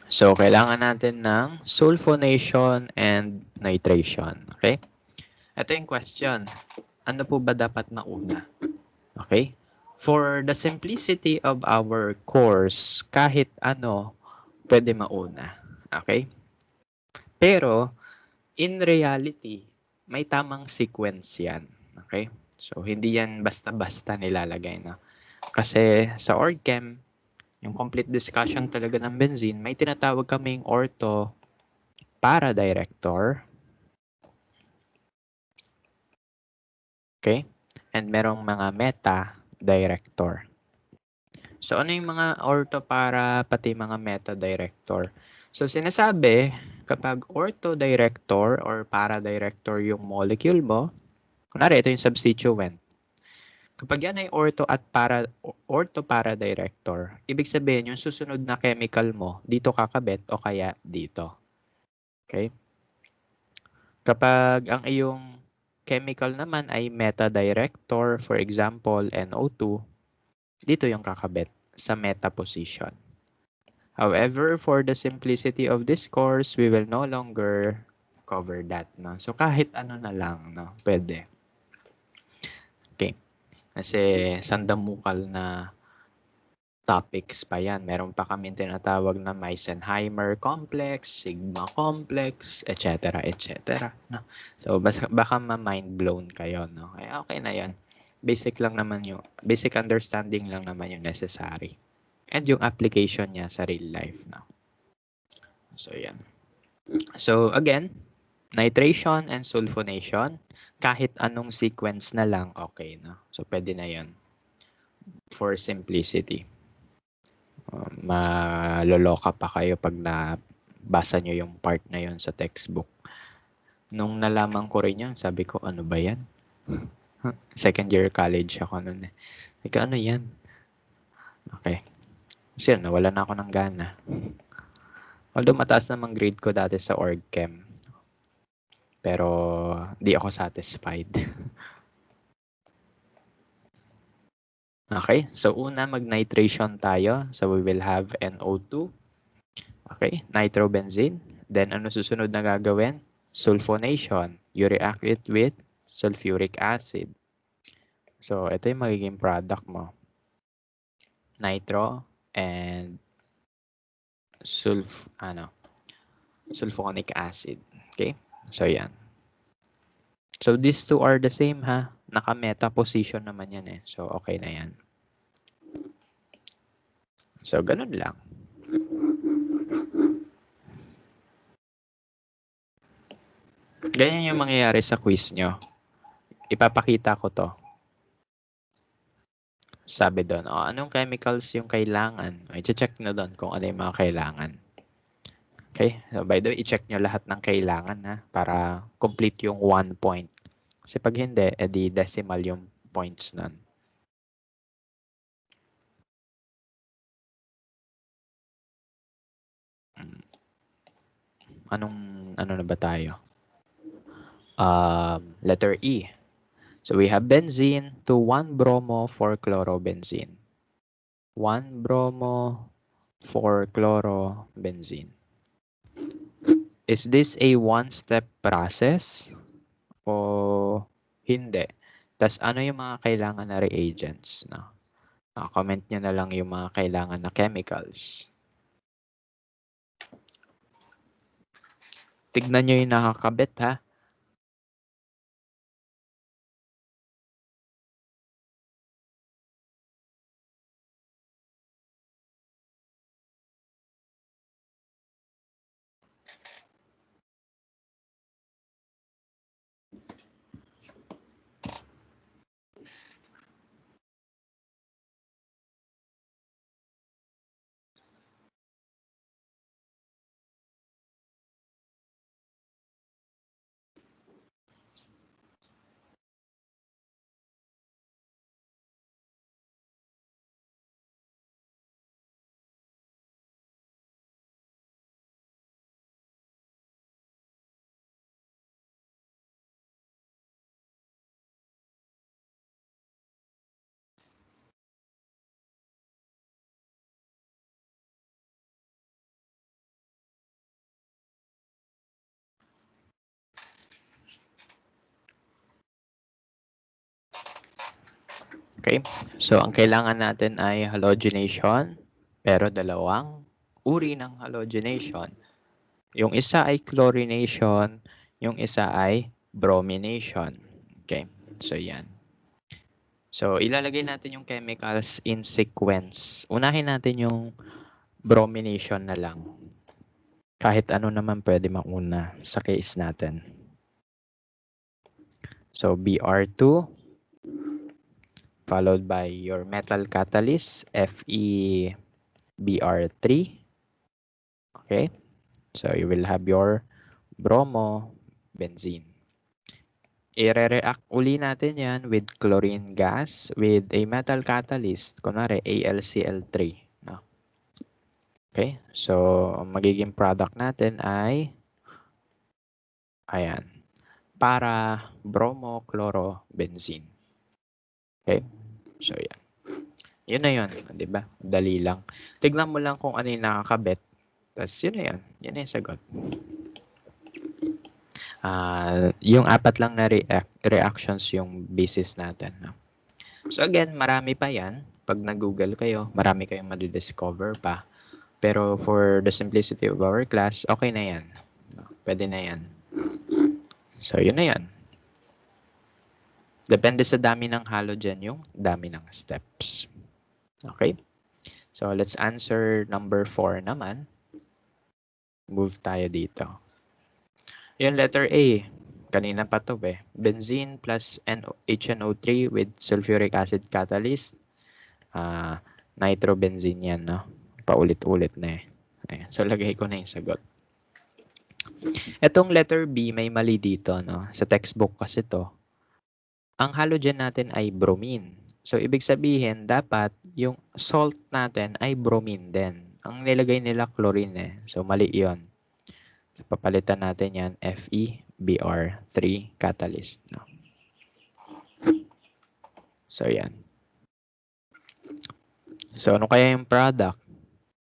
So, kailangan natin ng sulfonation and nitration. Okay? Ito yung question. Ano po ba dapat mauna? Okay? For the simplicity of our course, kahit ano, pwede mauna. Okay? Pero, in reality, may tamang sequence yan. Okay? So, hindi yan basta-basta nilalagay. No? Kasi sa OrgChem, yung complete discussion talaga ng benzene, may tinatawag kaming ortho para director. Okay? And merong mga meta director. So ano yung mga ortho para pati mga meta director? So sinasabi, kapag ortho director or para director yung molecule mo, kunwari ito yung substituent. Kapag yan ay ortho para director, ibig sabihin yung susunod na chemical mo, dito kakabit o kaya dito. Okay? Kapag ang iyong chemical naman ay meta director, for example, NO2, dito yung kakabit sa meta position. However, for the simplicity of this course, we will no longer cover that. No? So kahit ano na lang, no? Pwede. Okay. Kasi sandamukal na topics pa yan. Meron pa kami tinatawag na Meissenheimer complex, sigma complex, etc. etc. No? So baka ma-mind blown kayo. No? Kaya okay na yan. Basic lang naman yung, basic understanding lang naman yung necessary. And yung application niya sa real life. No? So yan. So again, nitration and sulfonation, kahit anong sequence na lang, okay. No? So pwede na yan for simplicity. Maloloka pa kayo pag nabasa nyo yung part na yon sa textbook. Nung nalaman ko rin yun, sabi ko, ano ba yan? Second year college ako nun eh. Ika, ano yan? Okay. Kasi nawala na ako ng gana. Although mataas namang grade ko dati sa org chem. Pero di ako satisfied. Okay, so una mag-nitration tayo. So we will have NO2. Okay, nitrobenzene. Then ano susunod na gagawin? Sulfonation. You react it with sulfuric acid. So ito yung magiging product mo. Nitro and sulfonic acid. Okay? So yan. So these two are the same ha. Naka-meta position naman yan eh. So okay na yan. So ganun lang. Ganyan yung mangyayari sa quiz nyo. Ipapakita ko to. Sabi doon, anong chemicals yung kailangan? I-check nyo doon kung ano yung mga kailangan. Okay? So by the way, i-check nyo lahat ng kailangan ha, para complete yung 1 point. Kasi pag hindi, edi decimal yung points nun. Ano na ba tayo? Letter E. So we have benzene to 1 bromo 4 chlorobenzene. 1 bromo 4 chlorobenzene. Is this a one-step process o hindi? Tas ano yung mga kailangan na reagents? No? Comment nyo na lang yung mga kailangan na chemicals. Tignan nyo yung nakakabit ha. Okay, so ang kailangan natin ay halogenation, pero dalawang uri ng halogenation. Yung isa ay chlorination, yung isa ay bromination. Okay, so yan. So ilalagay natin yung chemicals in sequence. Unahin natin yung bromination na lang. Kahit ano naman pwede mauna sa case natin. So Br2 followed by your metal catalyst, FeBr3. Okay, so you will have your bromobenzene. I-react uli natin yan with chlorine gas with a metal catalyst, kunwari AlCl3. No? Okay, so magiging product natin ay ayan, para bromochlorobenzene. Okay, so yan. Yun na yun, di ba? Dali lang. Tignan mo lang kung ano yung nakakabit. Tapos yun na yun. Yun na yung sagot. Yung apat lang na reactions yung basis natin. No? So again, marami pa yan. Pag nag-google kayo, marami kayong madidiscover pa. Pero for the simplicity of our class, okay na yan. Pwede na yan. So yun na yan. Depende sa dami ng halogen yung dami ng steps. Okay? So let's answer number 4 naman. Move tayo dito. Yung letter A, kanina pa to eh. Benzene plus HNO3 with sulfuric acid catalyst. Nitrobenzene yan, no? Paulit-ulit na eh. Ayan. So lagay ko na yung sagot. Etong letter B, may mali dito, no? Sa textbook kasi to. Ang halogen natin ay bromine. So ibig sabihin, dapat yung salt natin ay bromine din. Ang nilagay nila chlorine eh. So, mali yun. Papalitan natin yan, FeBr3 catalyst. No? So, yan. So, ano kaya yung product?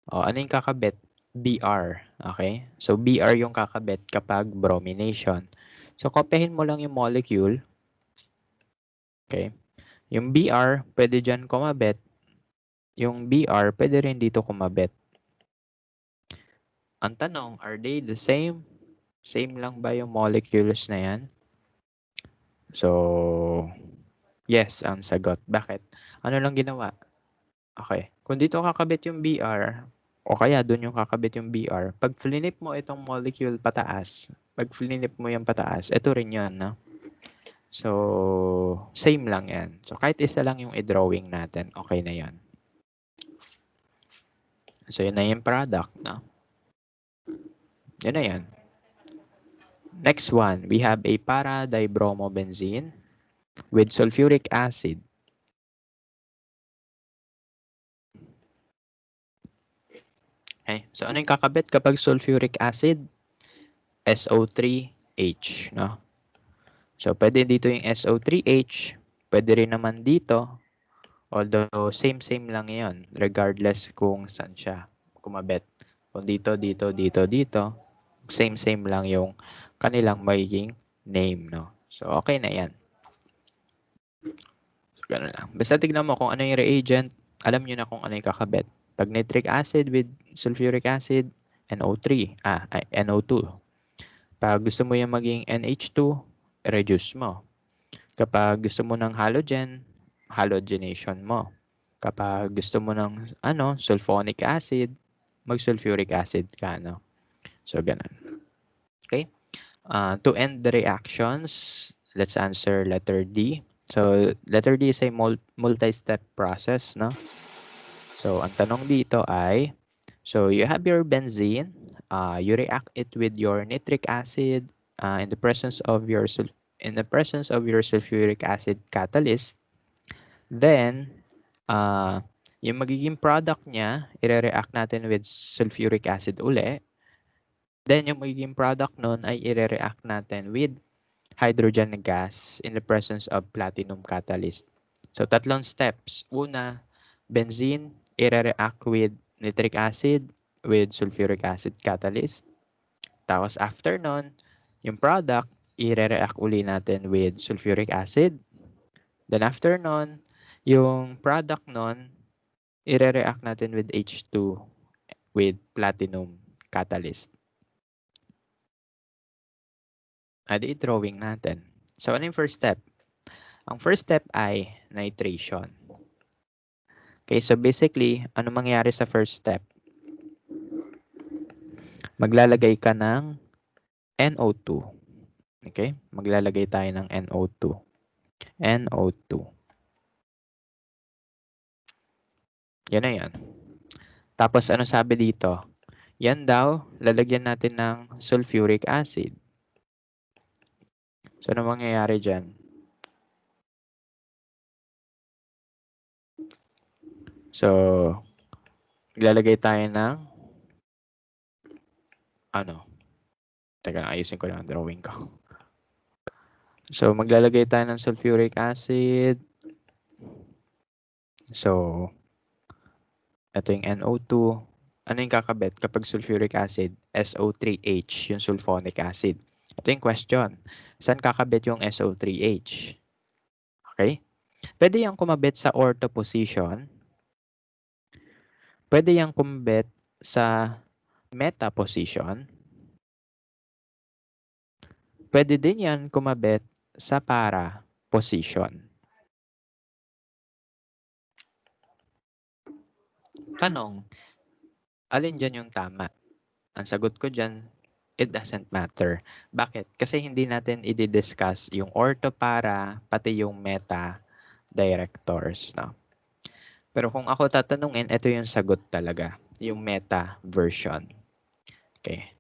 O, ano yung kakabit? Br. Okay? So, Br yung kakabit kapag bromination. So, kopyahin mo lang yung molecule. Okay? Yung Br, pwede dyan kumabit. Yung Br, pwede rin dito kumabit. Ang tanong, are they the same? Same lang ba yung molecules na yan? So, yes, ang sagot. Bakit? Ano lang ginawa? Okay. Kung dito kakabit yung Br, o kaya doon yung kakabit yung Br, pag flinip mo itong molecule pataas, pag flinip mo yung pataas, ito rin yun, no? So, same lang yan. So, kahit isa lang yung i-drawing natin, okay na yan. So, yun na yung product, no? Yun na yan. Next one, we have a para-dibromobenzene with sulfuric acid. Okay, so ano yung kakabit kapag sulfuric acid? SO3H, no? So, pwede dito yung SO3H, pwede rin naman dito, although same lang yon regardless kung saan siya kumabit. Kung dito, same lang yung kanilang magiging name, no? So, okay na yan. So, ganun lang. Basta tignan mo kung ano yung reagent, alam nyo na kung ano yung kakabit. Pag nitric acid with sulfuric acid, NO3, NO2. Pag gusto mo yung maging NH2, reduce mo. Kapag gusto mo ng halogen, halogenation mo. Kapag gusto mo ng sulfonic acid, mag-sulfuric acid ka, no? So, ganun. Okay? To end the reactions, let's answer letter D. So, letter D is a multi-step process, no? So, ang tanong dito ay, so you have your benzene, you react it with your nitric acid in the presence of your sulfuric acid catalyst. Then, yung magiging product niya, i-react natin with sulfuric acid uli. Then, yung magiging product nun ay i-react natin with hydrogen gas in the presence of platinum catalyst. So, tatlong steps. Una, benzene, i-react with nitric acid with sulfuric acid catalyst. Tapos, after nun, yung product, i-react uli natin with sulfuric acid. Then, after nun, yung product nun, i-react natin with H2 with platinum catalyst. Adi drawing natin. So, ano yung first step? Ang first step ay nitration. Okay, so basically, ano mangyayari sa first step? Maglalagay ka ng NO2. Okay? Maglalagay tayo ng NO2. NO2. Yan na yan. Tapos, ano sabi dito? Yan daw, lalagyan natin ng sulfuric acid. So, ano mangyayari dyan? So, maglalagay tayo ng Teka, ayusin ko lang ang drawing ko. So, maglalagay tayo ng sulfuric acid. So, ito yung NO2. Ano yung kakabit kapag sulfuric acid? SO3H, yung sulfonic acid. Ito yung question. Saan kakabit yung SO3H? Okay? Pwede yung kumabit sa ortho position. Pwede yung kumabit sa meta position. Pwede din yan kumabit sa para position. Tanong, alin dyan yung tama? Ang sagot ko dyan, it doesn't matter. Bakit? Kasi hindi natin i-discuss yung ortho para pati yung meta directors. No? Pero kung ako tatanungin, ito yung sagot talaga. Yung meta version. Okay.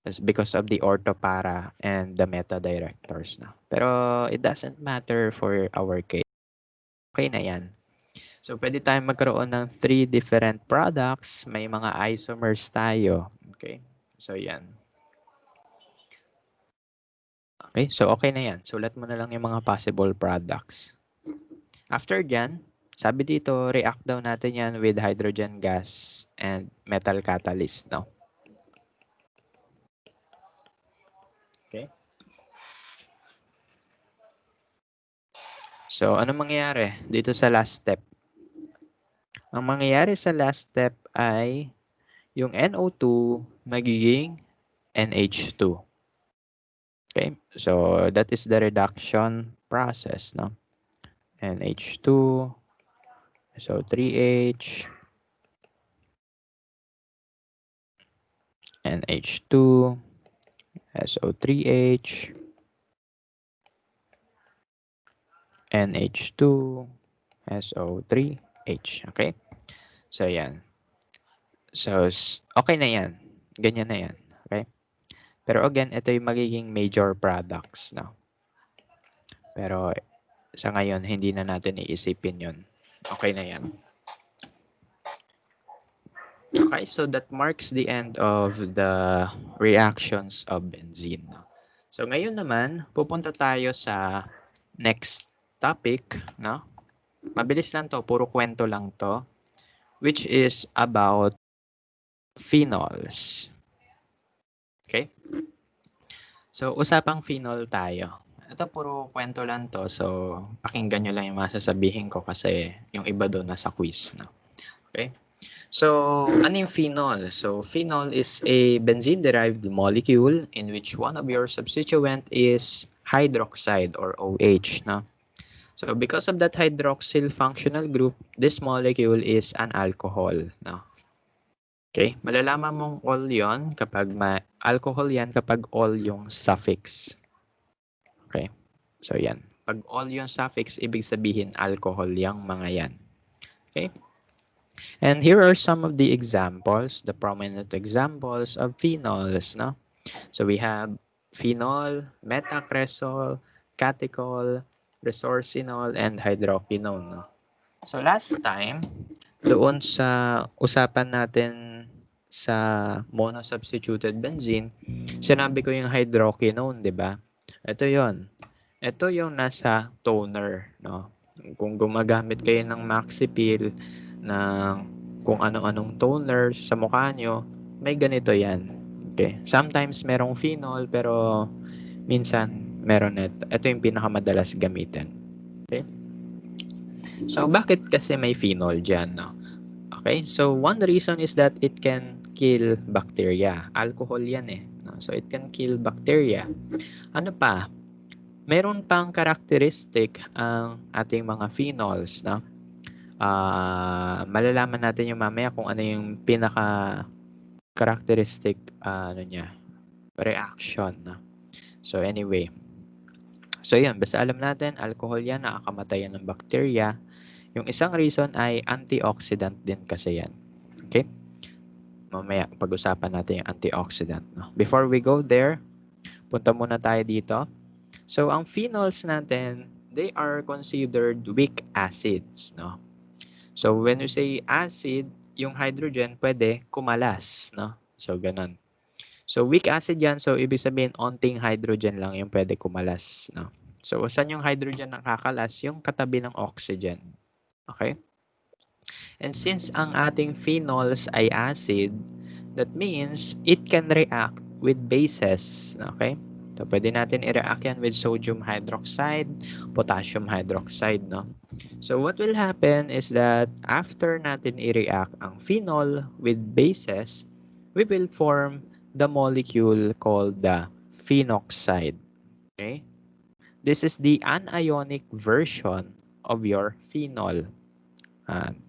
That's because of the ortho para and the meta directors. No? Pero it doesn't matter for our case. Okay na yan. So, pwede tayong magkaroon ng 3 different products. May mga isomers tayo. Okay? So, yan. Okay? So, okay na yan. Sulat mo na lang yung mga possible products. After dyan, sabi dito, react daw natin yan with hydrogen gas and metal catalyst. No? Okay? So, ano mangyayari dito sa last step? Ang mangyayari sa last step ay yung NO2 magiging NH2. Okay? So, that is the reduction process, no? NH2, SO3H, NH2, SO3H, NH2, SO3H. Okay? So, yan. So, okay na yan. Ganyan na yan. Okay? Pero again, ito yung magiging major products. No? Pero sa ngayon, hindi na natin iisipin yun. Okay na yan. Okay, so that marks the end of the reactions of benzene. So ngayon naman, pupunta tayo sa next topic. No? Mabilis lang to, puro kwento lang to. Which is about phenols. Okay? So, usapang phenol tayo. Ito puro kwento lang to. So, pakinggan nyo lang yung masasabihin ko kasi yung iba doon nasa quiz. No? Okay? So, ano yung phenol? So, phenol is a benzene-derived molecule in which one of your substituent is hydroxide or OH. No? So, because of that hydroxyl functional group, this molecule is an alcohol. No? Okay? Malalaman mong all yon kapag alcohol yan kapag all yung suffix. Okay? So, yan. Pag all yung suffix, ibig sabihin alcohol yung mga yan. Okay? And here are some of the examples, the prominent examples of phenols. No? So, we have phenol, metacresol, catechol, resorcinol, and hydroquinone. No? So, last time, doon sa usapan natin sa monosubstituted benzene, sinabi ko yung hydroquinone, di ba? Ito yon. Ito yung nasa toner, no? Kung gumagamit kayo ng Maxipil, ng kung ano-anong toner sa mukha nyo, may ganito yan. Okay. Sometimes merong phenol, pero minsan meron ito. Ito yung pinakamadalas gamitin. Okay. So, bakit kasi may phenol dyan, no? Okay, so one reason is that it can kill bacteria. Alcohol yan eh. No? So, it can kill bacteria. Ano pa? Meron pang characteristic ang ating mga phenols. No? Malalaman natin yung mamaya kung ano yung pinaka-characteristic niya, reaction. No? So, anyway. So, yan. Basta alam natin, alcohol yan, nakakamatay yan ng bacteria. Yung isang reason ay antioxidant din kasi yan. Okay? Mamaya pag-usapan natin yung antioxidant. No? Before we go there, punta muna tayo dito. So, ang phenols natin, they are considered weak acids. No? So, when you say acid, yung hydrogen pwede kumalas. No? So, ganun. So, weak acid yan. So, ibig sabihin, onting hydrogen lang yung pwede kumalas. No? So, saan yung hydrogen nakakalas? Yung katabi ng oxygen. Okay? And since ang ating phenols ay acid, that means it can react with bases. Okay? So, pwede natin i-react yan with sodium hydroxide, potassium hydroxide. No? So, what will happen is that after natin i-react ang phenol with bases, we will form the molecule called the phenoxide. Okay? This is the anionic version of your phenol.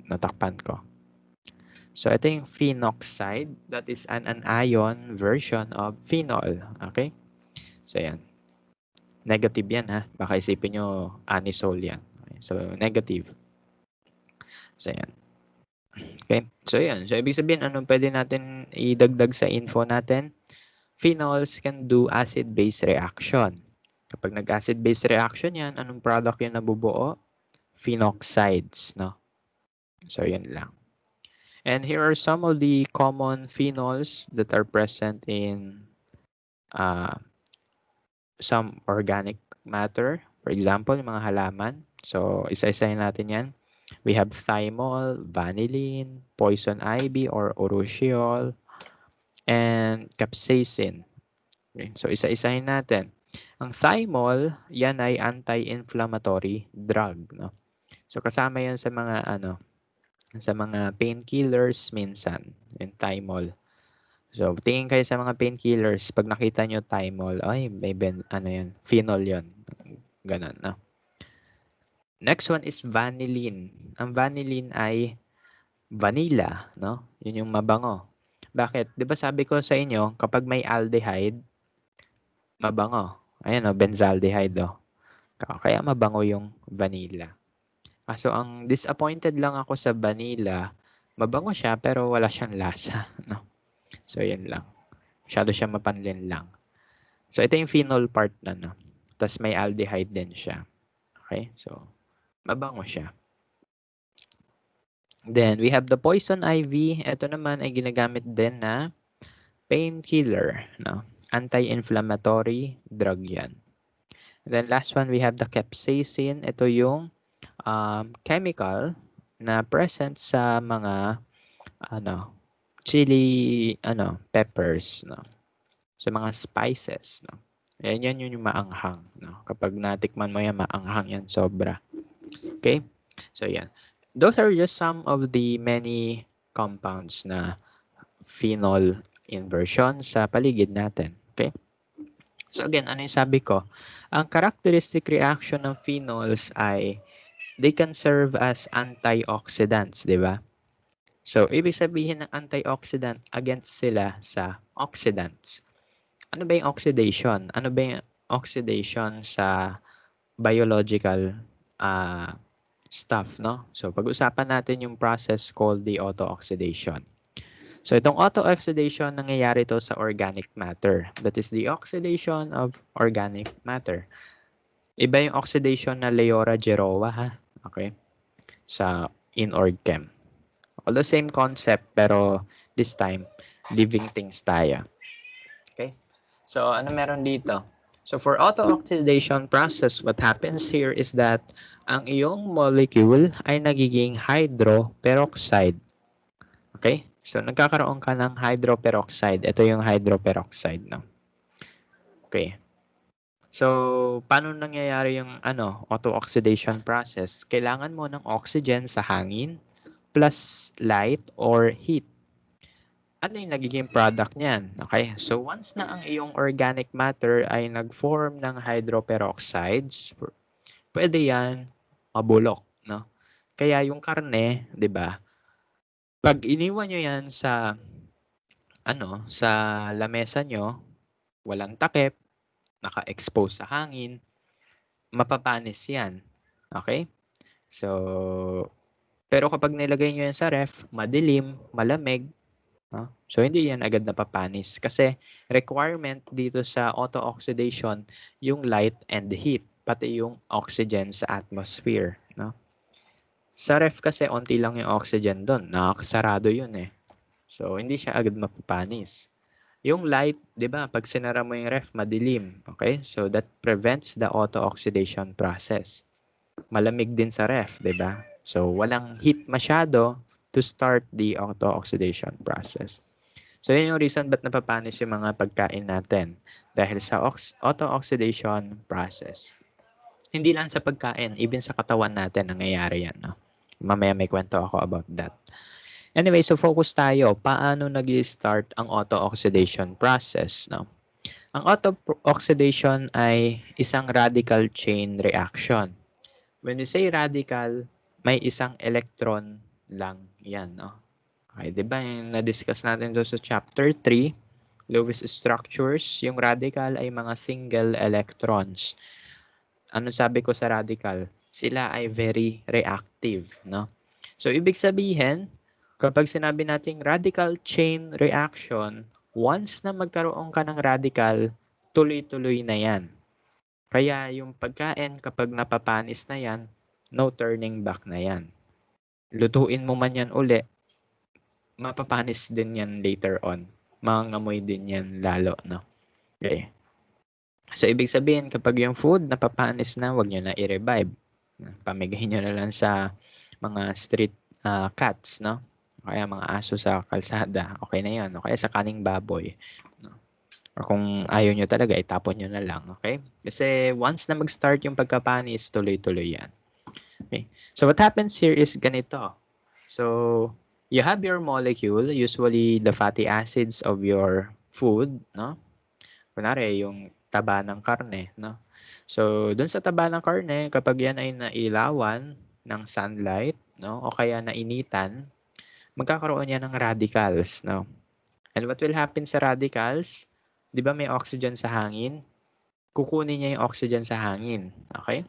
Natakpan ko. So, ito yung phenoxide. That is an anion version of phenol. Okay? So, yan. Negative yan, ha? Baka isipin nyo anisole yan. Okay? So, negative. So, yan. Okay? So, yan. So, ibig sabihin, anong pwede natin idagdag sa info natin? Phenols can do acid-base reaction. Kapag nag-acid-base reaction yan, anong product yung nabubuo? Phenoxides, no? So, yun lang. And here are some of the common phenols that are present in some organic matter. For example, yung mga halaman. So, isa-isahin natin yan. We have thymol, vanillin, poison ivy or urushiol, and capsaicin. Okay, so, isa-isahin natin. Ang thymol, yan ay anti-inflammatory drug. No? So, kasama yan sa mga sa mga painkillers minsan, yung thymol. So, tingin kayo sa mga painkillers, pag nakita nyo thymol, ay, may yan, phenol yun. Ganon, no? Next one is vanillin. Ang vanillin ay vanilla, no? Yun yung mabango. Bakit? Di ba sabi ko sa inyo, kapag may aldehyde, mabango. Ayan, no, benzaldehyde, oh. Kaya mabango yung vanilla. Kaso ang disappointed lang ako sa vanilla, mabango siya pero wala siyang lasa, no? So, yan lang. Masyado siya mapanlin lang. So, ito yung phenol part na, no? Tapos may aldehyde din siya. Okay? So, mabango siya. Then, we have the poison ivy. Ito naman ay ginagamit din na painkiller, no? Anti-inflammatory drug yan. Then, last one, we have the capsaicin. Ito yung chemical na present sa mga chili peppers, no? Sa mga spices, no? Yan yung maanghang, no? Kapag natikman mo yan, maanghang yan sobra. Okay? So yan. Those are just some of the many compounds na phenol inversion sa paligid natin. Okay? So again, ano yung sabi ko? Ang characteristic reaction ng phenols ay they can serve as antioxidants, di ba? So, ibig sabihin ng antioxidant, against sila sa oxidants. Ano ba yung oxidation? Ano ba yung oxidation sa biological stuff, no? So, pag-usapan natin yung process called the auto-oxidation. So, itong auto-oxidation, nangyayari to sa organic matter. That is the oxidation of organic matter. Iba yung oxidation na Leora Geroa, ha? Okay? Sa inorg-chem. All the same concept, pero this time, living things tayo. Okay? So, ano meron dito? So, for auto-oxidation process, what happens here is that ang iyong molecule ay nagiging hydroperoxide. Okay? So, nagkakaroon ka ng hydroperoxide. Ito yung hydroperoxide, no? Okay. So, paano nangyayari yung auto-oxidation process? Kailangan mo ng oxygen sa hangin plus light or heat. Ano yung nagiging product niyan? Okay? So, once na ang iyong organic matter ay nag-form ng hydroperoxides, pwede yan mabulok, no? Kaya yung karne, 'di ba? Pag iniwan nyo yan sa sa lamesa nyo, walang takip, naka-expose sa hangin, mapapanis yan. Okay? So, pero kapag nilagay nyo yan sa ref, madilim, malamig, no? So, hindi yan agad napapanis. Kasi requirement dito sa auto-oxidation, yung light and heat, pati yung oxygen sa atmosphere. No? Sa ref kasi, onti lang yung oxygen doon. Nakakasarado yun eh. So, hindi siya agad mapapanis. Yung light, di ba, pag sinara mo yung ref, madilim. Okay? So, that prevents the auto-oxidation process. Malamig din sa ref, di ba? So, walang heat masyado to start the auto-oxidation process. So, yun yung reason ba't napapanis yung mga pagkain natin. Dahil sa auto-oxidation process. Hindi lang sa pagkain, even sa katawan natin nangyayari yan. No? Mamaya may kwento ako about that. Anyway, so focus tayo. Paano nag-start ang auto-oxidation process? No? Ang auto-oxidation ay isang radical chain reaction. When you say radical, may isang electron lang yan. No? Okay, di ba yung na-discuss natin doon sa chapter 3, Lewis structures, yung radical ay mga single electrons. Ano sabi ko sa radical? Sila ay very reactive, no? So, ibig sabihin, kapag sinabi nating radical chain reaction, once na magkaroon ka ng radical, tuloy-tuloy na yan. Kaya yung pagkain, kapag napapanis na yan, no turning back na yan. lutuin mo man yan uli, mapapanis din yan later on. Mangangamoy din yan lalo, no? Okay. So, ibig sabihin, kapag yung food napapanis na, wag nyo na i-revive. Pamigay nyo na lang sa mga street cats, no? O kaya mga aso sa kalsada, okay na yan. O kaya sa kaning baboy. No? Or kung ayaw nyo talaga, itapon nyo na lang, okay? Kasi once na mag-start yung pagkapanis, tuloy-tuloy yan. Okay? So, what happens here is ganito. So, you have your molecule, usually the fatty acids of your food, no? Kunwari, yung taba ng karne, no? So, dun sa taba ng karne, kapag yan ay nailawan ng sunlight, no? O kaya nainitan, magkakaroon yan ng radicals, no? And what will happen sa radicals? Di ba may oxygen sa hangin? Kukunin niya yung oxygen sa hangin, okay?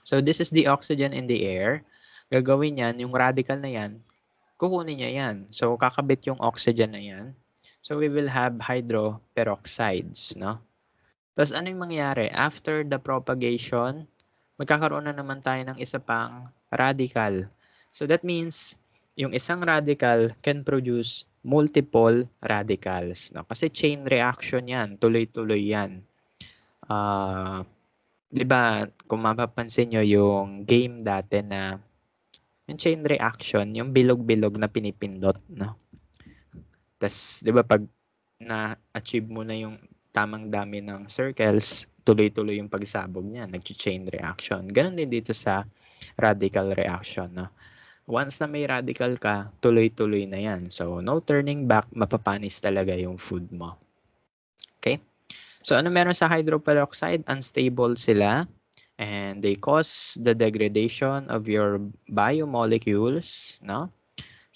So, this is the oxygen in the air. Gagawin yan, yung radical na yan, kukunin niya yan. So, kakabit yung oxygen na yan. So, we will have hydroperoxides, no? Tapos ano yung mangyayari? After the propagation, magkakaroon na naman tayo ng isa pang radical. So that means, yung isang radical can produce multiple radicals. No? Kasi chain reaction yan. Tuloy-tuloy yan. Di ba, kung mapapansin nyo yung game dati na yung chain reaction, yung bilog-bilog na pinipindot. No? Tapos, di ba, pag na-achieve mo na yung tamang dami ng circles, tuloy-tuloy yung pagsabog niya, nag-chain reaction. Ganon din dito sa radical reaction. No? Once na may radical ka, tuloy-tuloy na yan. So, no turning back, mapapanis talaga yung food mo. Okay? So, ano meron sa hydroperoxide? Unstable sila. And they cause the degradation of your biomolecules. No?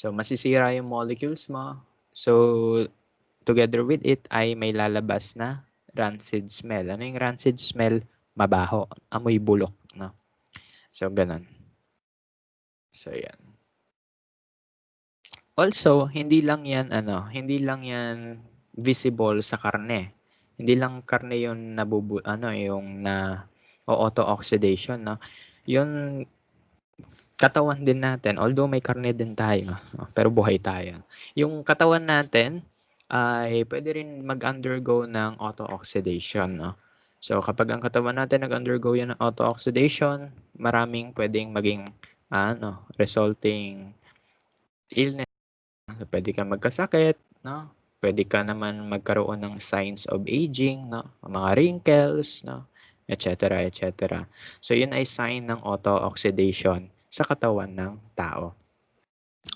So, masisira yung molecules mo. So, together with it ay may lalabas na rancid smell. Ano yung rancid smell? Mabaho. Amoy bulok. No? So, ganun. So, yan. Also, hindi lang yan visible sa karne. Hindi lang karne yung yung na auto-oxidation, no? Yung katawan din natin, although may karne din tayo, pero buhay tayo. Yung katawan natin ay pwede rin mag-undergo ng auto-oxidation, no? So, kapag ang katawan natin nag-undergo yan ng auto-oxidation, maraming pwedeng maging resulting illness. So, pwede ka magkasakit, no? Pwede ka naman magkaroon ng signs of aging, no? Mga wrinkles, no? Etc. etc. So, yun ay sign ng auto-oxidation sa katawan ng tao.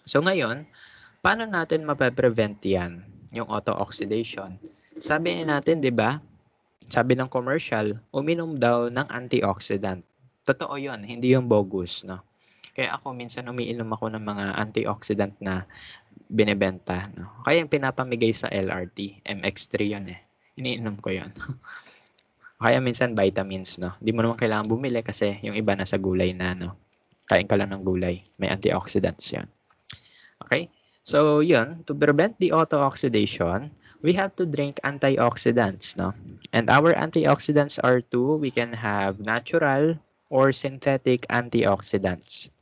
So, ngayon, paano natin mape-prevent yan, yung auto-oxidation? Sabi natin, di ba? Sabi ng commercial, uminom daw ng antioxidant. Totoo yun, hindi yung bogus, no? Kaya ako, minsan umiinom ako ng mga antioxidant na binebenta, no? Kaya yung pinapamigay sa LRT, MX3 yun eh. Iniinom ko yun. Kaya minsan vitamins, no? Di mo naman kailangan bumili kasi yung iba nasa gulay na, no? Kain ka lang ng gulay. May antioxidants yan. Okay? So, yun. To prevent the auto-oxidation, we have to drink antioxidants, no? And our antioxidants are two. We can have natural or synthetic antioxidants.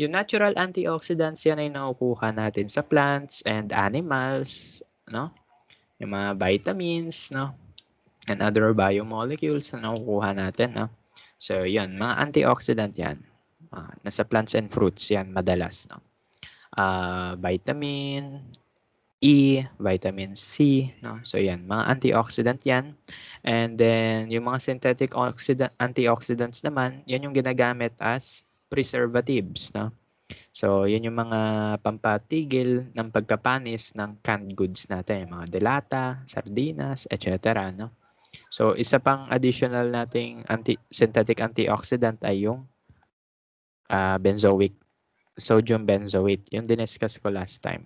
Yung natural antioxidants, yan ay nakukuha natin sa plants and animals, no? Yung mga vitamins, no? And other biomolecules na nakukuha natin, no? So, yan. Mga antioxidant yan. Nasa plants and fruits yan madalas, no? Vitamin E, vitamin C, no? So, yan. Mga antioxidant yan. And then, yung mga synthetic antioxidants naman, yan yung ginagamit as preservatives, no? So, yun yung mga pampatigil ng pagkapanis ng canned goods natin, mga delata, sardinas, etc. No? So, isa pang additional nating synthetic antioxidant ay yung benzoic, sodium benzoate. Yung diniscuss ko last time.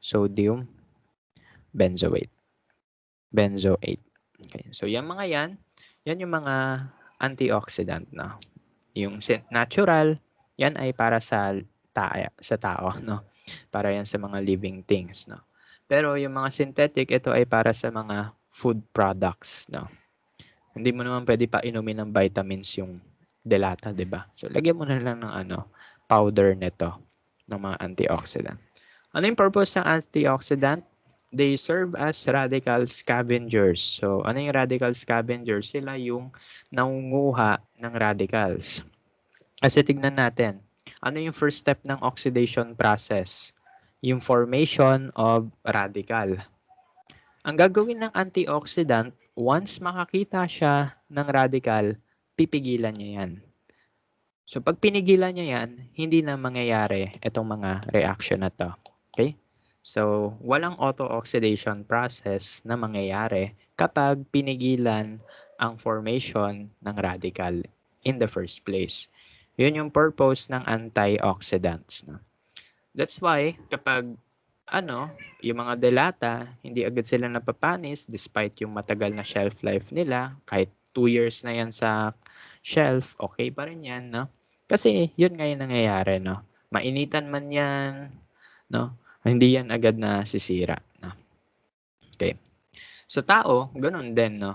Sodium benzoate. Benzoate. Okay. So, yung mga yan yung mga antioxidant na. Yung natural, yan ay para sa tao, no? Para yan sa mga living things, no? Pero yung mga synthetic, ito ay para sa mga food products, no? Hindi mo naman pwede pa inumin ng vitamins yung delata, 'di ba? So lagyan mo na lang ng powder nito ng mga antioxidant. Ano yung purpose ng antioxidant? They serve as radical scavengers. So, ano yung radical scavengers? Sila yung nangunguha ng radicals. Kasi tignan natin, ano yung first step ng oxidation process? Yung formation of radical. Ang gagawin ng antioxidant, once makakita siya ng radical, pipigilan niya yan. So, pag pinigilan niya yan, hindi na mangyayari itong mga reaction na to. Okay? So, walang auto-oxidation process na mangyayari kapag pinigilan ang formation ng radical in the first place. Yun yung purpose ng antioxidants. No? That's why, kapag yung mga delata, hindi agad sila napapanis despite yung matagal na shelf life nila, kahit 2 years na yan sa shelf, okay pa rin yan, no? Kasi yun nga yung nangyayari, no? Mainitan man yan, no? Hindi yan agad na sisira, no? Okay. Sa tao, ganun din, no?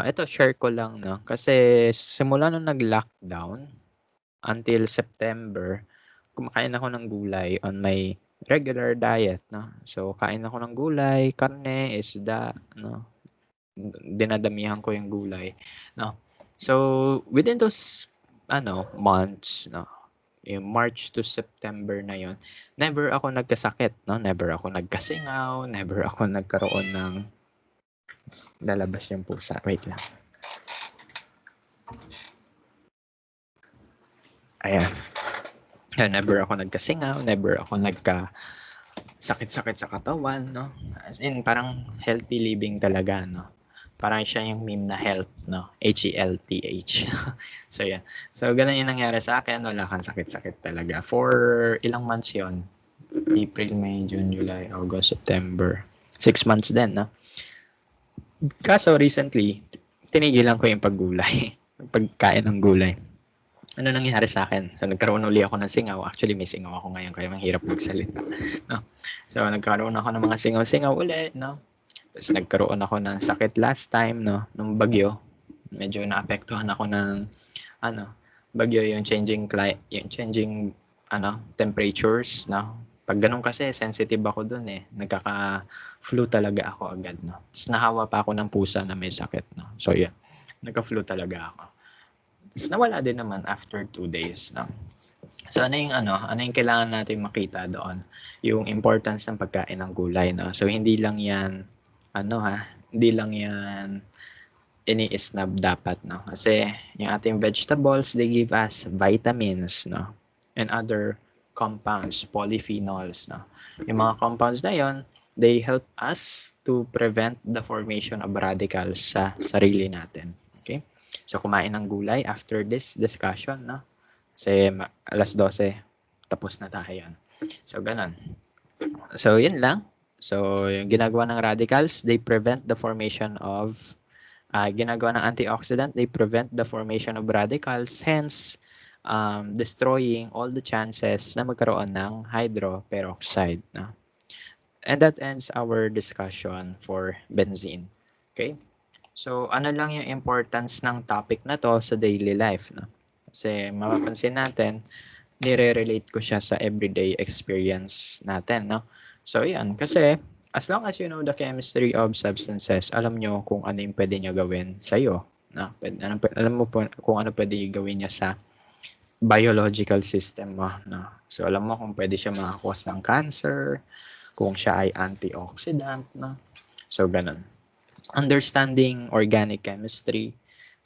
Ito, share ko lang, no? Kasi simula nung nag-lockdown until September, kumakain ako ng gulay on my regular diet, no? So, kain ako ng gulay, karne, isda, no? Dinadamihan ko yung gulay, no? So, within those months, no, yung March to September na yon, never ako nagkasakit, no? Never ako nagkasingaw, never ako nagkaroon ng lalabas yung pusa. Wait lang. Ayan. Never ako nagkasingaw, never ako sakit-sakit sa katawan, no? As in, parang healthy living talaga, no? Parang siya yung meme na health, no? H-E-L-T-H. So, yan. So, ganun yung nangyari sa akin. Wala kang sakit-sakit talaga. For ilang months yon, April, May, June, July, August, September. 6 months din, no? Kaso, recently, tinigilan ko yung paggulay. Pagkain ng gulay. Ano nangyari sa akin? So, nagkaroon uli ako ng singaw. Actually, may singaw ako ngayon kaya mahirap magsalita. No? So, nagkaroon ako ng mga singaw-singaw ulit. No? Tapos, nagkaroon ako ng sakit last time, no? Nung bagyo. Medyo naapektuhan ako ng, bagyo, yung changing temperatures, no? Pag ganun kasi, sensitive ako dun eh. Nagkaka-flu talaga ako agad, no? Tapos, nahawa pa ako ng pusa na may sakit, no? So, yeah. Nagka-flu talaga ako. Tapos nawala din naman after 2 days. No? So ano yung kailangan natin makita doon? Yung importance ng pagkain ng gulay. No? So hindi lang yan, hindi lang yan ini-snub dapat. No? Kasi yung ating vegetables, they give us vitamins, no? And other compounds, polyphenols. No? Yung mga compounds na yon, they help us to prevent the formation of radicals sa sarili natin. Okay? So, kumain ng gulay after this discussion, no? Kasi 12:00, tapos na tayo yan. So, ganun. So, yun lang. So, yung ginagawa ng radicals, they prevent the formation of, ginagawa ng antioxidant, they prevent the formation of radicals, hence, destroying all the chances na magkaroon ng hydroperoxide, no? And that ends our discussion for benzene. Okay? So, ano lang yung importance ng topic na to sa daily life, no? Kasi mapapansin natin, nire-relate ko siya sa everyday experience natin, no? So, yan. Kasi, as long as you know the chemistry of substances, alam nyo kung ano yung pwede nyo gawin sa'yo, no? Alam mo po kung ano pwede gawin niya sa biological system mo, no? So, alam mo kung pwede siya makakos ng cancer, kung siya ay antioxidant, no? So, ganun. Understanding organic chemistry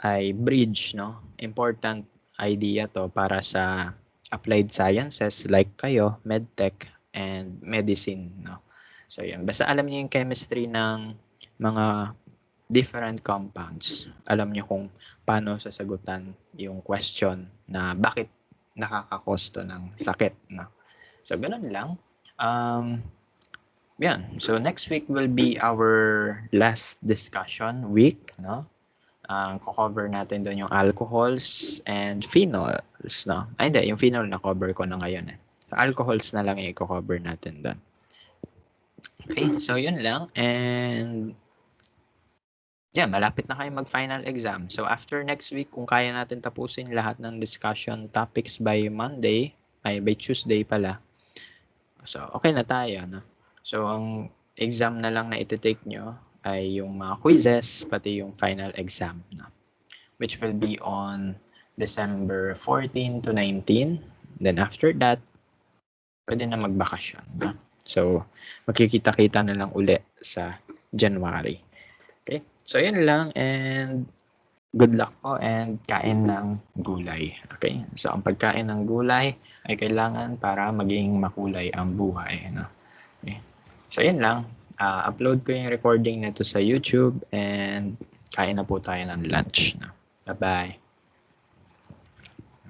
ay bridge, no? Important idea to para sa applied sciences like kayo, medtech and medicine, no? So yan, basta alam niyo yung chemistry ng mga different compounds. Alam niyo kung paano sasagutan yung question na bakit nakakakosto ng sakit, no? So ganun lang. Yan. So next week will be our last discussion week, no? Ko-cover natin doon yung alcohols and phenols, no? Ay, hindi. Yung phenol na-cover ko na ngayon, eh. So, alcohols na lang yung i-cover natin doon. Okay, so yun lang. And, yeah, malapit na kayo mag-final exam. So, after next week, kung kaya natin tapusin lahat ng discussion topics by Monday, by Tuesday pala. So, okay na tayo, no? So, ang exam na lang na iti-take nyo ay yung mga quizzes, pati yung final exam, no? Which will be on December 14 to 19. Then after that, pwede na magbakasyon, no? So, magkikita-kita na lang uli sa January. Okay? So, yun lang, and good luck po, and kain ng gulay. Okay? So, ang pagkain ng gulay ay kailangan para maging makulay ang buhay, no? Okay. So, yun lang. Upload ko yung recording na to sa YouTube, and kain na po tayo ng lunch, no? Bye-bye.